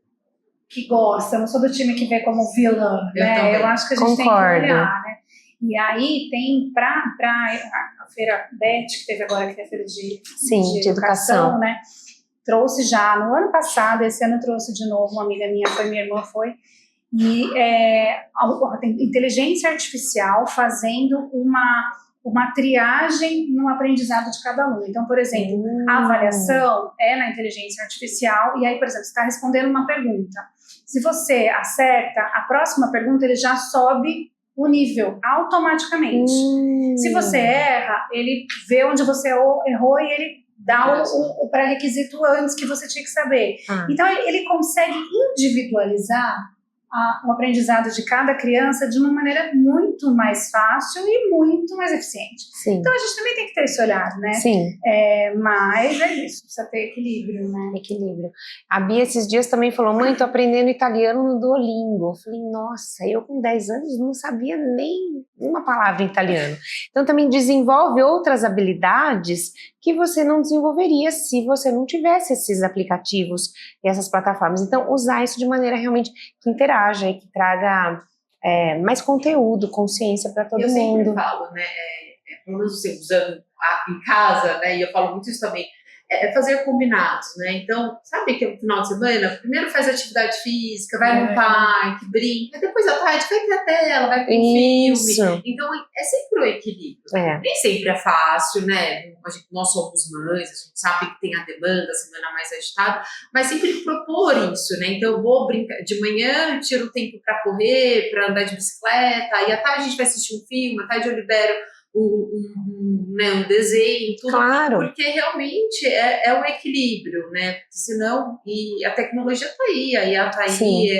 que gosta, eu não sou do time que vê como vilã. Né? Eu acho que a gente tem que olhar. Né? E aí tem para a feira BET, que teve agora, que é a feira de educação, né? Trouxe já no ano passado, esse ano trouxe de novo, uma amiga minha foi, minha irmã foi, e tem inteligência artificial fazendo uma triagem no aprendizado de cada aluno. Então, por exemplo, a avaliação é na inteligência artificial, e aí, por exemplo, você está respondendo uma pergunta. Se você acerta, a próxima pergunta ele já sobe o nível automaticamente. Se você erra, ele vê onde você errou e ele dá o pré-requisito antes que você tinha que saber. Então, ele consegue individualizar o aprendizado de cada criança de uma maneira muito mais fácil e muito mais eficiente. Então a gente também tem que ter esse olhar, né? Mas é isso, precisa ter equilíbrio, né? Equilíbrio. A Bia esses dias também falou, mãe, tô aprendendo italiano no Duolingo. Eu falei, nossa, eu com 10 anos não sabia nem uma palavra em italiano. Então também desenvolve outras habilidades que você não desenvolveria se você não tivesse esses aplicativos e essas plataformas. Então usar isso de maneira realmente que interaja e que traga mais conteúdo, consciência para todo mundo. Eu sempre falo, né, pelo menos assim, usando em casa, né, e eu falo muito isso também, fazer combinados, né? Então, sabe que no final de semana, primeiro faz atividade física, vai no parque, brinca, depois à tarde vai pra tela, vai pro filme. Então, é sempre o equilíbrio. Nem sempre é fácil, né? Nós somos mães, a gente sabe que tem a demanda, a semana mais agitada, mas sempre propor isso, né? Então, eu vou brincar de manhã, tiro o tempo pra correr, pra andar de bicicleta, e à tarde a gente vai assistir um filme, à tarde eu libero um desenho, tudo, porque realmente é o equilíbrio, né? Senão, e a tecnologia tá aí, a IA tá aí,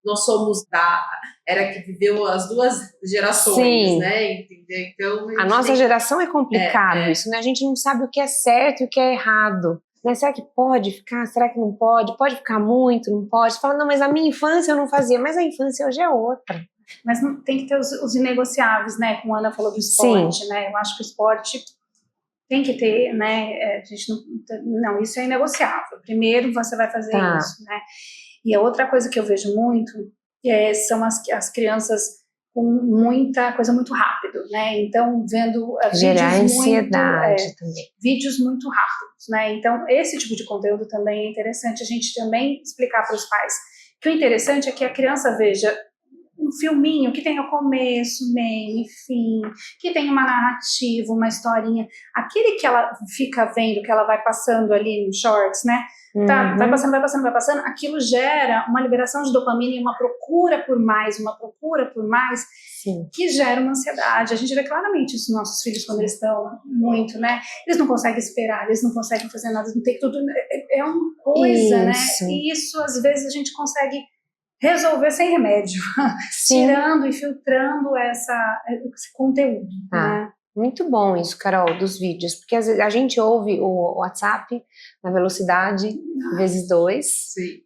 nós somos da era que viveu as duas gerações, né? Entendeu? Então, a nossa geração é complicado isso, né? A gente não sabe o que é certo e o que é errado. Né? Será que pode ficar? Será que não pode? Pode ficar muito? Não pode? Você fala, não, mas a minha infância eu não fazia, mas a infância hoje é outra. Mas não, tem que ter os inegociáveis, né? Como a Ana falou do esporte, né? Eu acho que o esporte tem que ter, né? A gente não, isso é inegociável. Primeiro você vai fazer isso, né? E a outra coisa que eu vejo muito são as crianças com muita coisa muito rápido, né? Então, vendo gerar ansiedade também. Vídeos muito rápidos, né? Então, esse tipo de conteúdo também é interessante a gente também explicar para os pais. Que o interessante é que a criança veja um filminho que tem o começo, meio e fim, que tem uma narrativa, uma historinha. Aquele que ela fica vendo, que ela vai passando ali no shorts, né? Tá, vai passando, aquilo gera uma liberação de dopamina e uma procura por mais, que gera uma ansiedade. A gente vê claramente isso nos nossos filhos quando eles estão muito, né? Eles não conseguem esperar, eles não conseguem fazer nada, não tem tudo. É uma coisa, né? E isso, às vezes, a gente consegue resolver sem remédio, tirando e filtrando esse conteúdo, né? Muito bom isso, Carol, dos vídeos, porque às vezes a gente ouve o WhatsApp na velocidade vezes 2,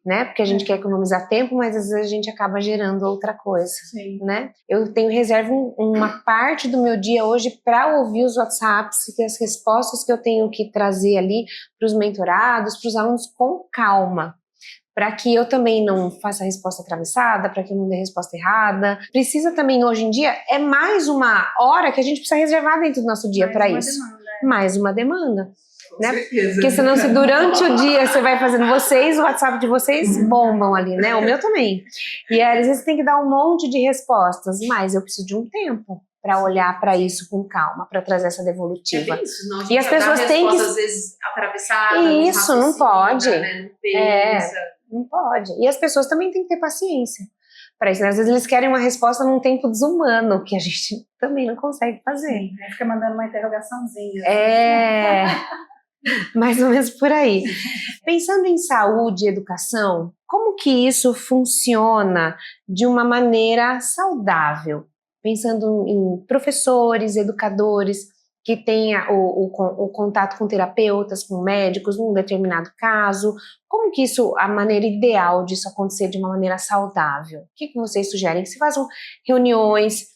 né? Porque a gente quer economizar tempo, mas às vezes a gente acaba gerando outra coisa, né? Eu reservo uma parte do meu dia hoje para ouvir os WhatsApps e as respostas que eu tenho que trazer ali para os mentorados, para os alunos com calma. Para que eu também não faça a resposta atravessada, para que eu não dê a resposta errada. Precisa também, hoje em dia, mais uma hora que a gente precisa reservar dentro do nosso dia para isso. Mais uma demanda. Né? Porque senão, se durante o dia você vai fazendo o WhatsApp de vocês bombam ali, né? O meu também. E às vezes tem que dar um monte de respostas, mas eu preciso de um tempo para olhar para isso com calma, para trazer essa devolutiva. Isso, e as pessoas têm que... às vezes atravessada, isso, não pode. Né? Não pode. E as pessoas também têm que ter paciência para isso. Às vezes eles querem uma resposta num tempo desumano, que a gente também não consegue fazer. Fica mandando uma interrogaçãozinha. Mais ou menos por aí. Pensando em saúde e educação, como que isso funciona de uma maneira saudável? Pensando em professores, educadores, que tenha o contato com terapeutas, com médicos, num determinado caso. Como que isso, a maneira ideal disso acontecer de uma maneira saudável? O que vocês sugerem? Que se façam reuniões,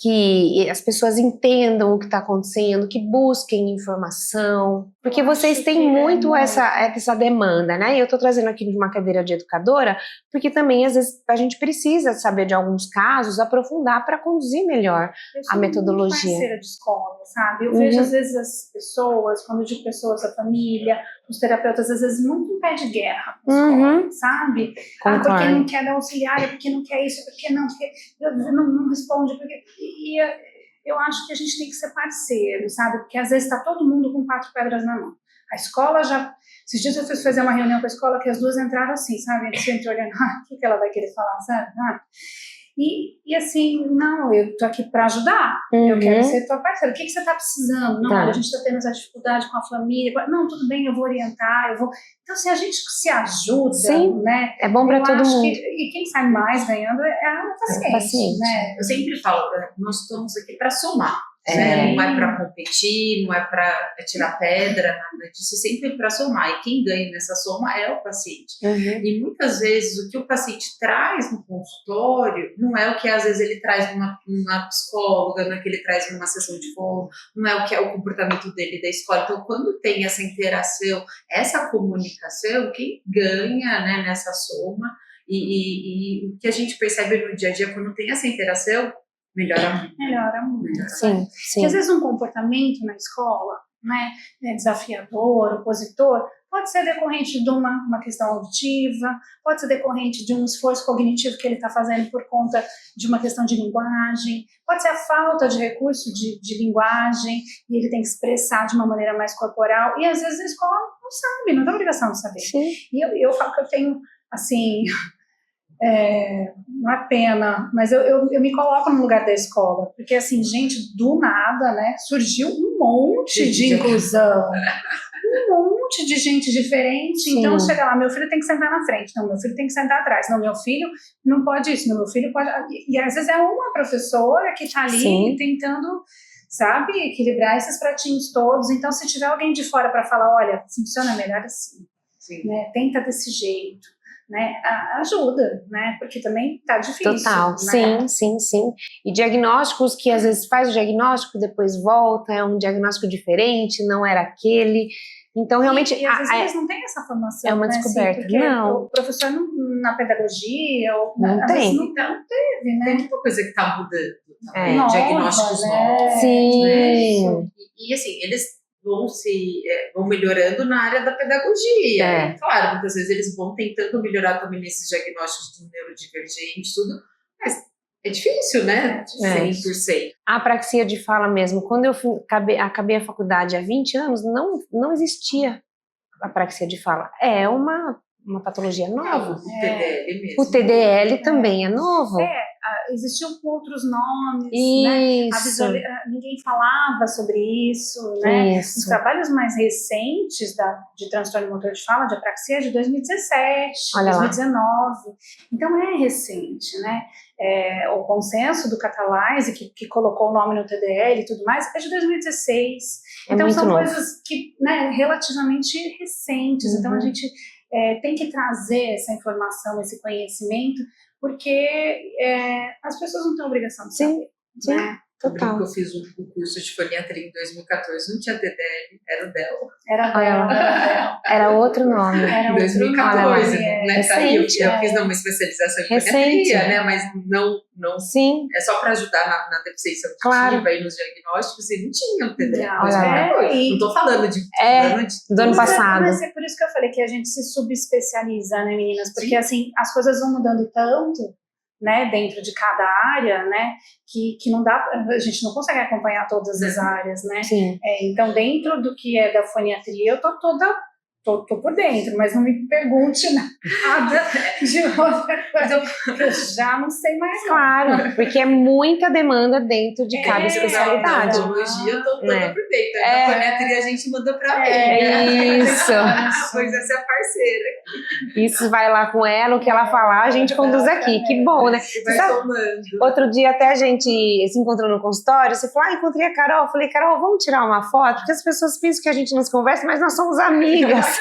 que as pessoas entendam o que está acontecendo, que busquem informação, porque vocês têm muito essa demanda, né? E eu estou trazendo aqui de uma cadeira de educadora, porque também às vezes a gente precisa saber de alguns casos, aprofundar para conduzir melhor a metodologia. Eu sou muito parceira de escola, sabe? Eu vejo às vezes as pessoas, quando eu digo pessoas, a família, os terapeutas, às vezes muito em pé de guerra, escola, sabe? Porque não quer dar auxiliar, porque não quer isso, porque não responde, porque... E eu acho que a gente tem que ser parceiro, sabe? Porque às vezes está todo mundo com 4 pedras na mão. A escola já... Esses dias eu fiz fazer uma reunião com a escola que as duas entraram assim, sabe? A gente sempre olhando, o que ela vai querer falar, sabe? E assim, não, eu tô aqui para ajudar, eu quero ser tua parceira, o que você tá precisando? Não, olha, a gente tá tendo essa dificuldade com a família, não, tudo bem, eu vou orientar, Então, assim, a gente se ajuda, né? É bom para todo mundo. E quem sai mais ganhando é a paciente, né? Eu sempre falo, nós estamos aqui para somar. né? Não é para competir, não é para tirar pedra, nada disso, sempre para somar. E quem ganha nessa soma é o paciente. E muitas vezes o que o paciente traz no consultório não é o que às vezes ele traz numa psicóloga, não é o que ele traz numa sessão de fono, não é o que é o comportamento dele da escola. Então, quando tem essa interação, essa comunicação, quem ganha, né, nessa soma, e o que a gente percebe no dia a dia quando tem essa interação, melhora muito. Melhora muito. Sim. Porque às vezes um comportamento na escola, né, desafiador, opositor, pode ser decorrente de uma questão auditiva, pode ser decorrente de um esforço cognitivo que ele está fazendo por conta de uma questão de linguagem, pode ser a falta de recurso de linguagem, e ele tem que expressar de uma maneira mais corporal, e às vezes a escola não sabe, não tem obrigação de saber. Sim. E eu falo que eu tenho, assim, não é pena, mas eu me coloco no lugar da escola, porque assim, gente, do nada, né, surgiu um monte de inclusão, um monte de gente diferente. Sim. Então chega lá, meu filho tem que sentar na frente, não, meu filho tem que sentar atrás, não, meu filho não pode isso, não, meu filho pode, e às vezes é uma professora que tá ali Sim. tentando, sabe, equilibrar esses pratinhos todos. Então se tiver alguém de fora para falar, olha, funciona melhor assim, né, tenta desse jeito, né, ajuda, né, porque também tá difícil. Total, né? sim. E diagnósticos que às vezes faz o diagnóstico, depois volta, é um diagnóstico diferente, não era aquele. Então, realmente... E às vezes eles não têm essa formação, é uma descoberta, assim, porque não. o professor na pedagogia, ou, não tem. Não teve, né? Tem muita coisa que tá mudando. Nova, diagnósticos novos. Sim. Né? E assim, eles vão melhorando na área da pedagogia. E, claro, muitas vezes eles vão tentando melhorar também nesses diagnósticos do neurodivergente, tudo, mas é difícil, né? 100%. A apraxia de fala mesmo, quando eu acabei a faculdade há 20 anos, não existia apraxia de fala. É uma patologia nova. O TDL mesmo. O TDL também é novo. Existiam outros nomes, isso. né? Ninguém falava sobre isso, né? Isso. Os trabalhos mais recentes de transtorno motor de fala, de apraxia, é de 2017, Olha 2019. Lá. Então é recente, né? O consenso do Catalyze, que colocou o nome no TDL e tudo mais, é de 2016. Então são novo. coisas que, né, relativamente recentes. Então a gente tem que trazer essa informação, esse conhecimento, porque as pessoas não têm obrigação de saber. Sim, né? total. Eu fiz um curso de foniatria em 2014, não tinha TDL, era o DEL. Era outro nome. Era 2014, né? Recente, eu fiz uma especialização em foniatria, né? Mas não Sim. É só para ajudar na deficiência auditiva e nos diagnósticos, e não tinha o TDL. Não tô falando de do ano passado. Mas é por isso que eu falei que a gente se subespecializa, né, meninas? Porque assim, as coisas vão mudando tanto, né, dentro de cada área, né, que não dá, a gente não consegue acompanhar todas as áreas, né? Sim. Então, dentro do que é da foniatria, eu tô por dentro, mas não me pergunte nada de outra coisa, porque eu já não sei mais. Claro, porque é muita demanda dentro de cada especialidade. Na odontologia, eu tô toda por dentro. Na foniatria, a gente manda pra mim. Isso. Pois essa é a parceira. Isso vai lá com ela, o que ela falar, a gente conduz aqui. Que bom, né? Vai somando. Outro dia até a gente se encontrou no consultório, você falou, encontrei a Carol. Eu falei, Carol, vamos tirar uma foto? Porque as pessoas pensam que a gente nos conversa, mas nós somos amigas.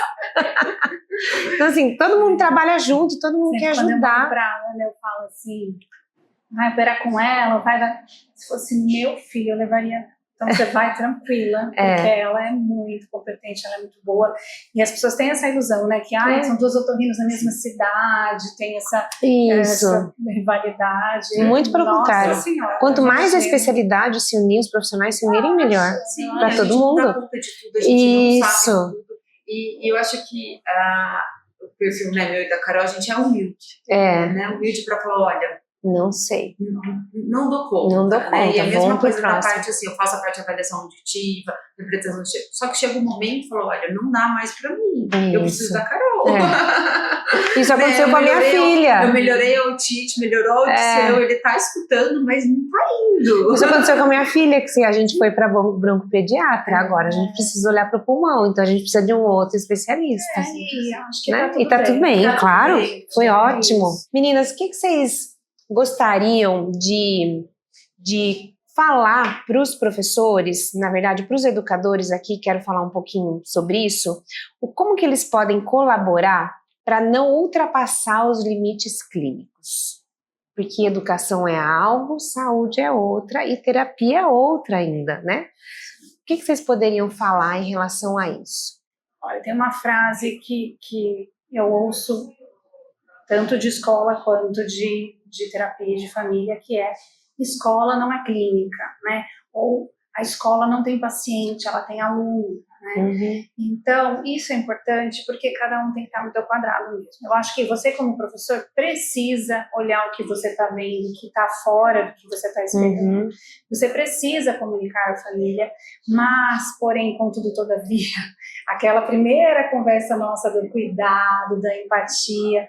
Então assim, todo mundo trabalha junto, todo mundo quer ajudar. Eu falo assim, vai operar com ela, se fosse meu filho, eu levaria. Então você vai tranquila, porque ela é muito competente, ela é muito boa. E as pessoas têm essa ilusão, né? Que são duas otorrinos na mesma cidade, tem essa rivalidade. Muito pelo contrário. Senhora, quanto mais a especialidade se unir, os profissionais se unirem, melhor. Para todo mundo. A gente não dá conta de tudo, a gente não sabe tudo. E eu acho que o perfil, né, meu e da Carol, a gente é humilde. Né? Humilde para falar, olha, não sei. Não dou conta. Não dou conta. Né? E a mesma coisa na parte, assim, eu faço a parte de avaliação auditiva, interpretação auditiva, só que chega um momento e falo, olha, não dá mais pra mim. Eu preciso da Carol. Isso aconteceu com a minha filha. Eu melhorei a otite, melhorou a audição, ele tá escutando, mas não tá indo. Isso aconteceu com a minha filha, que a gente foi pra broncopediatra, agora a gente precisa olhar pro pulmão, então a gente precisa de um outro especialista. Acho que né? Tá tudo bem, claro. Foi ótimo. Meninas, o que vocês gostariam de falar para os professores, na verdade para os educadores aqui, quero falar um pouquinho sobre isso, como que eles podem colaborar para não ultrapassar os limites clínicos. Porque educação é algo, saúde é outra e terapia é outra ainda, né? O que vocês poderiam falar em relação a isso? Olha, tem uma frase que eu ouço tanto de escola quanto de terapia de família, que é: escola não é clínica, né? Ou a escola não tem paciente, ela tem aluno, né? Uhum. Então, isso é importante porque cada um tem que estar no seu quadrado mesmo. Eu acho que você, como professor, precisa olhar o que você está vendo, que está fora do que você está esperando. Uhum. Você precisa comunicar à família, mas, porém, contudo, todavia, aquela primeira conversa nossa do cuidado, da empatia,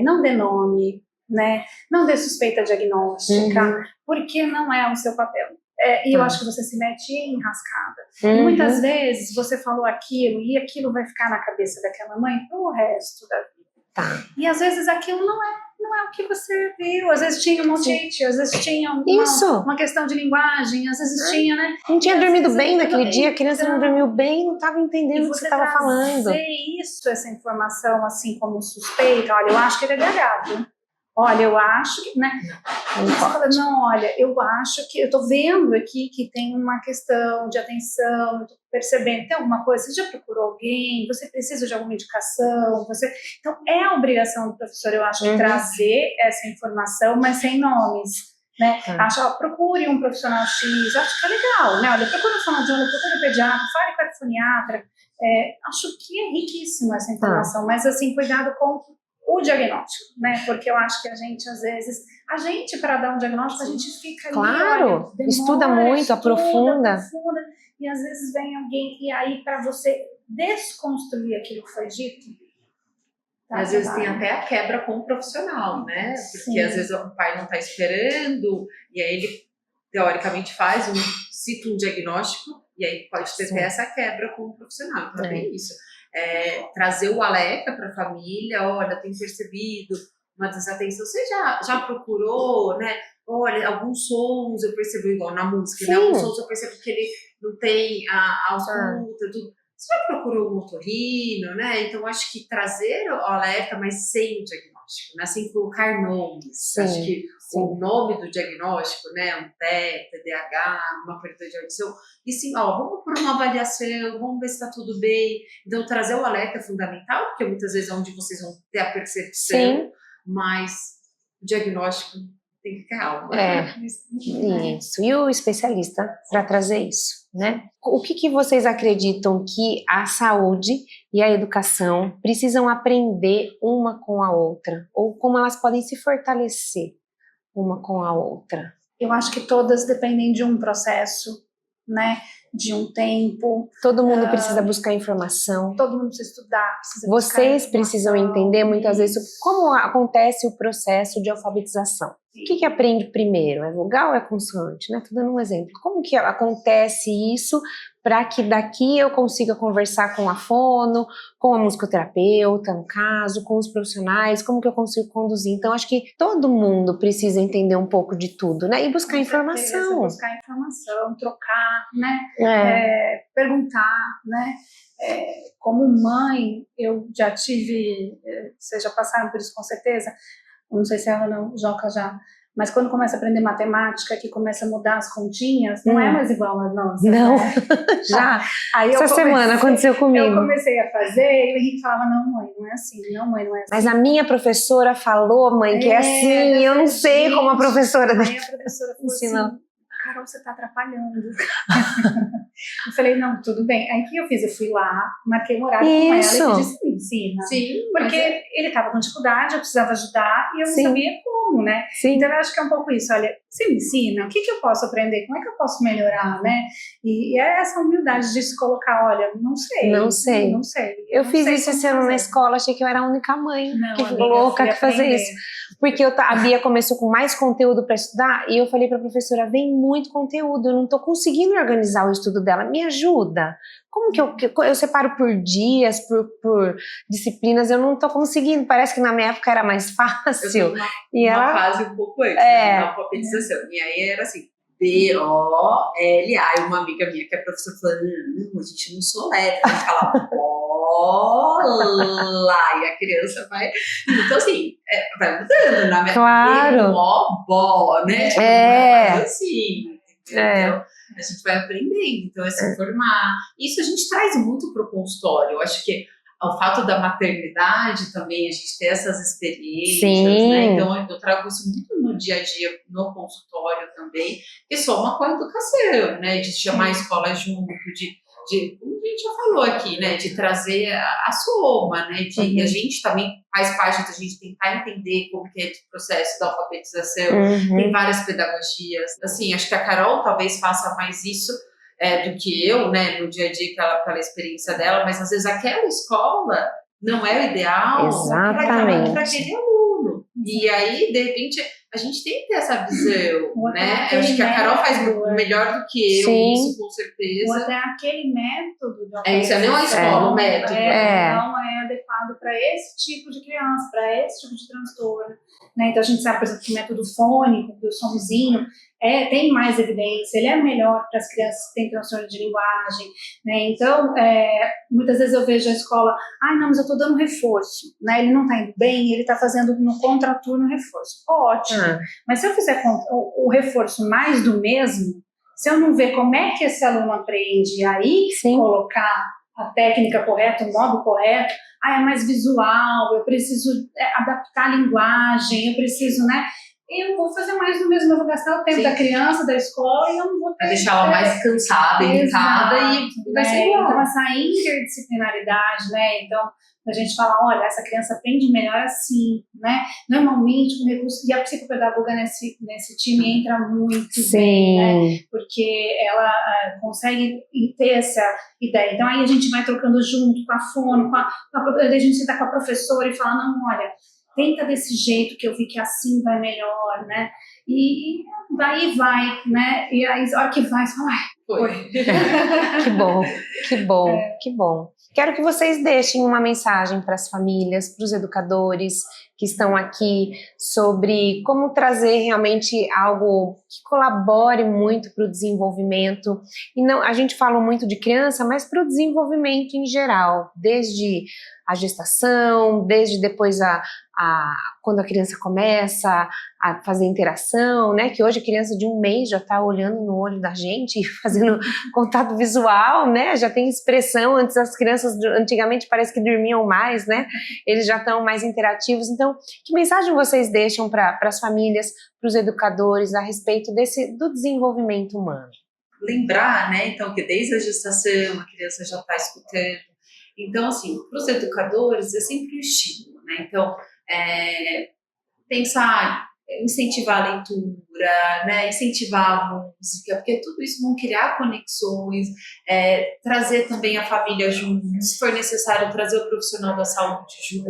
não dê nome, né? Não dê suspeita diagnóstica, porque não é o seu papel. E eu acho que você se mete em enrascada. E muitas vezes você falou aquilo e aquilo vai ficar na cabeça daquela mãe pro resto da vida. E às vezes aquilo não é o que você viu. Às vezes tinha um otite, às vezes tinha uma questão de linguagem, às vezes tinha, né? Não tinha dormido bem naquele dia, a criança não dormiu bem, não estava entendendo o que você estava falando. Essa informação assim como suspeita, olha, eu acho que ele é delegado. Olha, eu acho que, né? Não, olha, eu acho que, eu tô vendo aqui que tem uma questão de atenção, tô percebendo, tem alguma coisa, você já procurou alguém, você precisa de alguma indicação, então é a obrigação do professor, eu acho, de trazer essa informação, mas sem nomes, né? Acho, procure um profissional X, acho que é legal, né? Olha, procure um fonoaudiólogo, procure um pediatra, fale com a foniatra, acho que é riquíssimo essa informação, mas assim, cuidado com o diagnóstico, né? Porque eu acho que a gente, às vezes, para dar um diagnóstico, a gente fica ali, claro, demora, estuda muito, aprofunda, e às vezes vem alguém, e aí para você desconstruir aquilo que foi dito, às vezes tem até a quebra com o profissional, né? Porque às vezes o pai não está esperando, e aí ele, teoricamente, cita um diagnóstico, e aí pode ter até essa quebra com o profissional. Então, é isso. Trazer o alerta para a família, olha, tem percebido uma desatenção, você já procurou, né? Olha, alguns sons eu percebo, igual na música, né? Alguns sons eu percebo que ele não tem a escuta, tudo. Você já procurou um otorrino, né? Então, acho que trazer o alerta, mas sem o diagnóstico, né? Sem colocar nomes. Acho que o nome do diagnóstico, né? Um TDAH, uma perda de audição, e sim, vamos por uma avaliação, vamos ver se está tudo bem. Então, trazer o alerta é fundamental, porque muitas vezes é onde vocês vão ter a percepção, mas o diagnóstico tem que ter algo. Isso. E o especialista para trazer isso, né? O que vocês acreditam que a saúde e a educação precisam aprender uma com a outra? Ou como elas podem se fortalecer uma com a outra? Eu acho que todas dependem de um processo, né? De um tempo. Todo mundo precisa buscar informação. Todo mundo precisa estudar. Vocês precisam entender muitas vezes como acontece o processo de alfabetização. O que aprende primeiro? É vogal ou é consoante? Estou dando um exemplo. Como que acontece isso para que daqui eu consiga conversar com a fono, com a musicoterapeuta, no caso, com os profissionais, como que eu consigo conduzir? Então, acho que todo mundo precisa entender um pouco de tudo, né? E buscar informação. Buscar informação, trocar, né? Perguntar, né? Como mãe, eu já tive, vocês já passaram por isso com certeza, não sei se ela não, Joca já, mas quando começa a aprender matemática, que começa a mudar as continhas, não é mais igual às nossas. Não, né? já. Essa semana aconteceu comigo. Eu comecei a fazer e o Henrique falava, não mãe, não é assim, não mãe, não é assim. Mas a minha professora falou, mãe, que é assim, eu não sei como a professora... Aí a professora falou assim, Carol, você tá atrapalhando. Eu falei, não, tudo bem. Aí o que eu fiz? Eu fui lá, marquei um horário com ela e disse, me ensina. Sim. Porque ele tava com dificuldade, eu precisava ajudar e eu não sabia como, né? Sim. Então eu acho que é um pouco isso, olha, você me ensina, o que eu posso aprender, como é que eu posso melhorar, né? E é essa humildade de se colocar, olha, não sei. Eu fiz isso esse ano na escola, achei que eu era a única mãe que ficou louca que fazia isso. Porque a Bia começou com mais conteúdo para estudar e eu falei para a professora, vem muito conteúdo, eu não estou conseguindo organizar o estudo dela, me ajuda. Como que eu separo por dias, por disciplinas, eu não estou conseguindo, parece que na minha época era mais fácil. Eu uma fase um pouco antes, na alfabetização, e aí era assim, B-O-L-A. E uma amiga minha que é professora falando, não, a gente não soletra, a gente fala bola, e a criança vai... Então, assim, vai mudando, né? Claro. B-O-Bó, né? Tipo, É. assim, então, a gente vai aprendendo, então é se informar. Isso a gente traz muito para o consultório. Eu acho que o fato da maternidade também, a gente ter essas experiências, né? Então eu trago isso muito no dia a dia, no consultório também, que soma com a educação, né? De chamar a escola junto, como a gente já falou aqui, né? De trazer a soma, né? A gente também faz parte da gente tentar entender como que é o processo da alfabetização. Tem várias pedagogias. Assim, acho que a Carol talvez faça mais isso do que eu, né? No dia a dia, pela experiência dela, mas às vezes aquela escola não é o ideal para aquele aluno. E aí, de repente, a gente tem que ter essa visão, né? Eu acho que a Carol faz melhor do que eu, isso com certeza. Ou até aquele método de isso não é a escola, o método. Não é adequado para esse tipo de criança, para esse tipo de transtorno. Né? Então a gente sabe, por exemplo, que o método fônico, do somzinho, tem mais evidência, ele é melhor para as crianças que têm transtorno de linguagem, né? Então, muitas vezes eu vejo a escola, não, mas eu estou dando reforço, né? Ele não está indo bem, ele está fazendo no contraturno reforço. Ótimo, mas se eu fizer o reforço mais do mesmo, se eu não ver como é que esse aluno aprende, aí colocar a técnica correta, o modo correto, é mais visual, eu preciso adaptar a linguagem, eu preciso, né? Eu vou fazer mais do mesmo, eu vou gastar o tempo da criança, da escola, e eu não vou ter... Vai deixar ela mais cansada, irritada, e vai ser igual. Então, essa interdisciplinaridade, né? Então, a gente fala, olha, essa criança aprende melhor assim, né? Normalmente, com recurso... E a psicopedagoga nesse time entra muito bem, né? Porque ela consegue ter essa ideia. Então, aí a gente vai trocando junto com a fono, a gente senta com a professora e fala, não, olha... Tenta desse jeito que eu vi que assim vai melhor, né? E daí vai, né? E aí, a hora que vai, você fala, foi. Que bom, que bom, que bom. Quero que vocês deixem uma mensagem para as famílias, para os educadores que estão aqui, sobre como trazer realmente algo que colabore muito para o desenvolvimento. E não, a gente fala muito de criança, mas para o desenvolvimento em geral, desde a gestação, desde depois quando a criança começa a fazer interação, né? Que hoje a criança de 1 mês já está olhando no olho da gente e fazendo contato visual, né? Já tem expressão. Antes as crianças, antigamente, parece que dormiam mais, né? Eles já estão mais interativos. Então, que mensagem vocês deixam para as famílias, para os educadores a respeito do desenvolvimento humano? Lembrar, né? Então, que desde a gestação a criança já está escutando. Então, assim, para os educadores é sempre um estímulo, né? Então, pensar, incentivar a leitura, né? Incentivar a música, porque tudo isso vão criar conexões, trazer também a família junto, se for necessário trazer o profissional da saúde junto,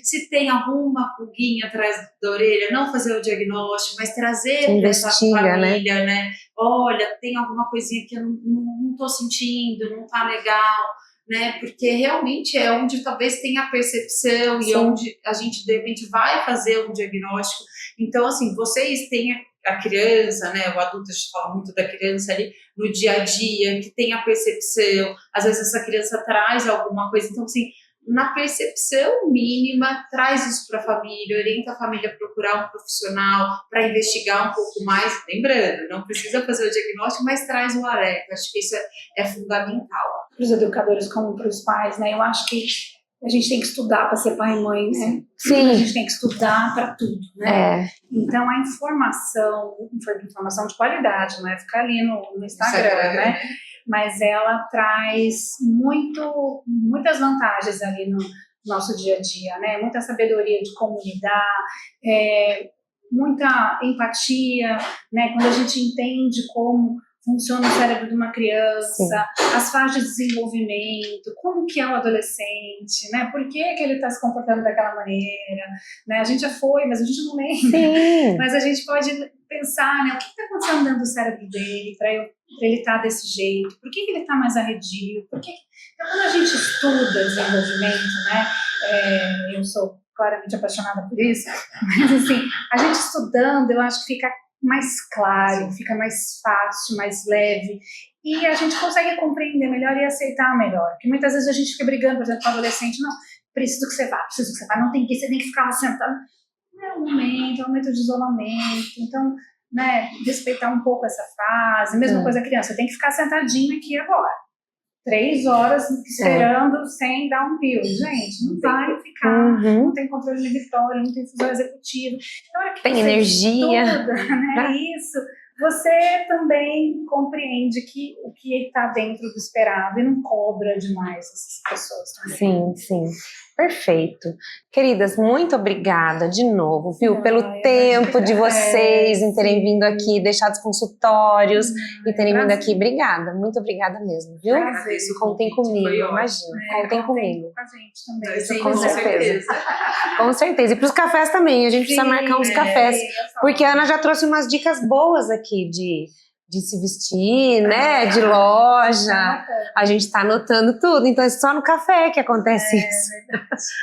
se tem alguma pulguinha atrás da orelha, não fazer o diagnóstico, mas trazer para essa família, né? Olha, tem alguma coisinha que eu não estou sentindo, não está legal, né? Porque realmente é onde talvez tenha a percepção e onde a gente de repente vai fazer um diagnóstico. Então, assim, vocês têm a criança, né? O adulto, a gente fala muito da criança ali no dia a dia, que tem a percepção. Às vezes essa criança traz alguma coisa. Então, assim, na percepção mínima, traz isso para a família, orienta a família a procurar um profissional para investigar um pouco mais. Lembrando, não precisa fazer o diagnóstico, mas traz o alerta. Acho que isso é fundamental. Para os educadores como para os pais, né? Eu acho que a gente tem que estudar para ser pai e mãe, né? Sim. A gente tem que estudar para tudo, né? Então, a informação de qualidade, não é ficar ali no Instagram, né? Mas ela traz muitas vantagens ali no nosso dia a dia, né? Muita sabedoria de como lidar, muita empatia, né? Quando a gente entende como funciona o cérebro de uma criança, as fases de desenvolvimento, como que é o adolescente, né? Por que ele está se comportando daquela maneira, né? A gente já foi, mas a gente não lembra. Mas a gente pode pensar, né? O que está acontecendo dentro do cérebro dele para ele estar desse jeito? Por que ele está mais arredio? Então, quando a gente estuda desenvolvimento, né? Eu sou claramente apaixonada por isso, mas assim, a gente estudando, eu acho que fica mais claro, fica mais fácil, mais leve. E a gente consegue compreender melhor e aceitar melhor. Porque muitas vezes a gente fica brigando, por exemplo, com o adolescente, não, preciso que você vá, não tem que ir, você tem que ficar lá sentado. Não é um momento de isolamento. Então, né, respeitar um pouco essa fase. Mesma coisa, criança, tem que ficar sentadinho aqui agora. 3 horas esperando sem dar um pio. Gente, não vai ficar, não tem controle inibitório, não tem fusão executiva. Na hora que tem você energia. estuda, né, isso, você também compreende que o que está dentro do esperado e não cobra demais essas pessoas também. Sim. Perfeito. Queridas, muito obrigada de novo, viu? Pelo tempo de vocês em terem vindo aqui, deixado os consultórios e terem vindo aqui. Obrigada, muito obrigada mesmo, viu? Contem comigo, imagina. Contem comigo. Com a gente também. Sim, com certeza. Com certeza. E para os cafés também, a gente precisa marcar uns cafés. Porque a Ana já trouxe umas dicas boas aqui de se vestir, né? De loja. A gente tá anotando tudo, então é só no café que acontece isso.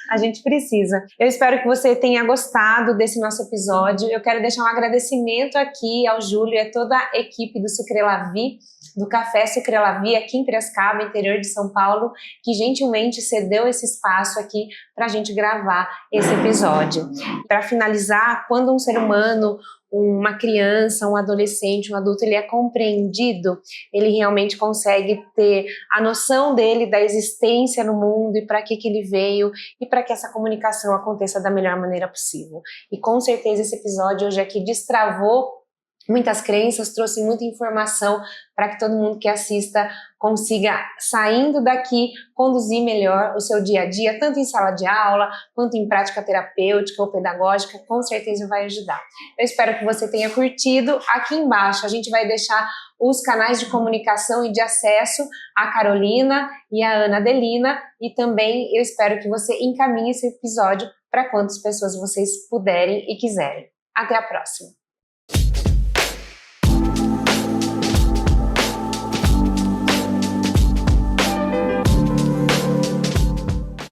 A gente precisa. Eu espero que você tenha gostado desse nosso episódio. Eu quero deixar um agradecimento aqui ao Júlio e a toda a equipe do Sucrelavi, do Café Sucrelavi, aqui em Piracicaba, interior de São Paulo, que gentilmente cedeu esse espaço aqui para a gente gravar esse episódio. Para finalizar, quando um ser humano, uma criança, um adolescente, um adulto, ele é compreendido, ele realmente consegue ter a noção dele, da existência no mundo e para que ele veio e para que essa comunicação aconteça da melhor maneira possível. E com certeza esse episódio hoje aqui destravou muitas crenças, trouxe muita informação para que todo mundo que assista consiga, saindo daqui, conduzir melhor o seu dia a dia, tanto em sala de aula, quanto em prática terapêutica ou pedagógica, com certeza vai ajudar. Eu espero que você tenha curtido. Aqui embaixo a gente vai deixar os canais de comunicação e de acesso à Carolina e à Ana Adelina, e também eu espero que você encaminhe esse episódio para quantas pessoas vocês puderem e quiserem. Até a próxima!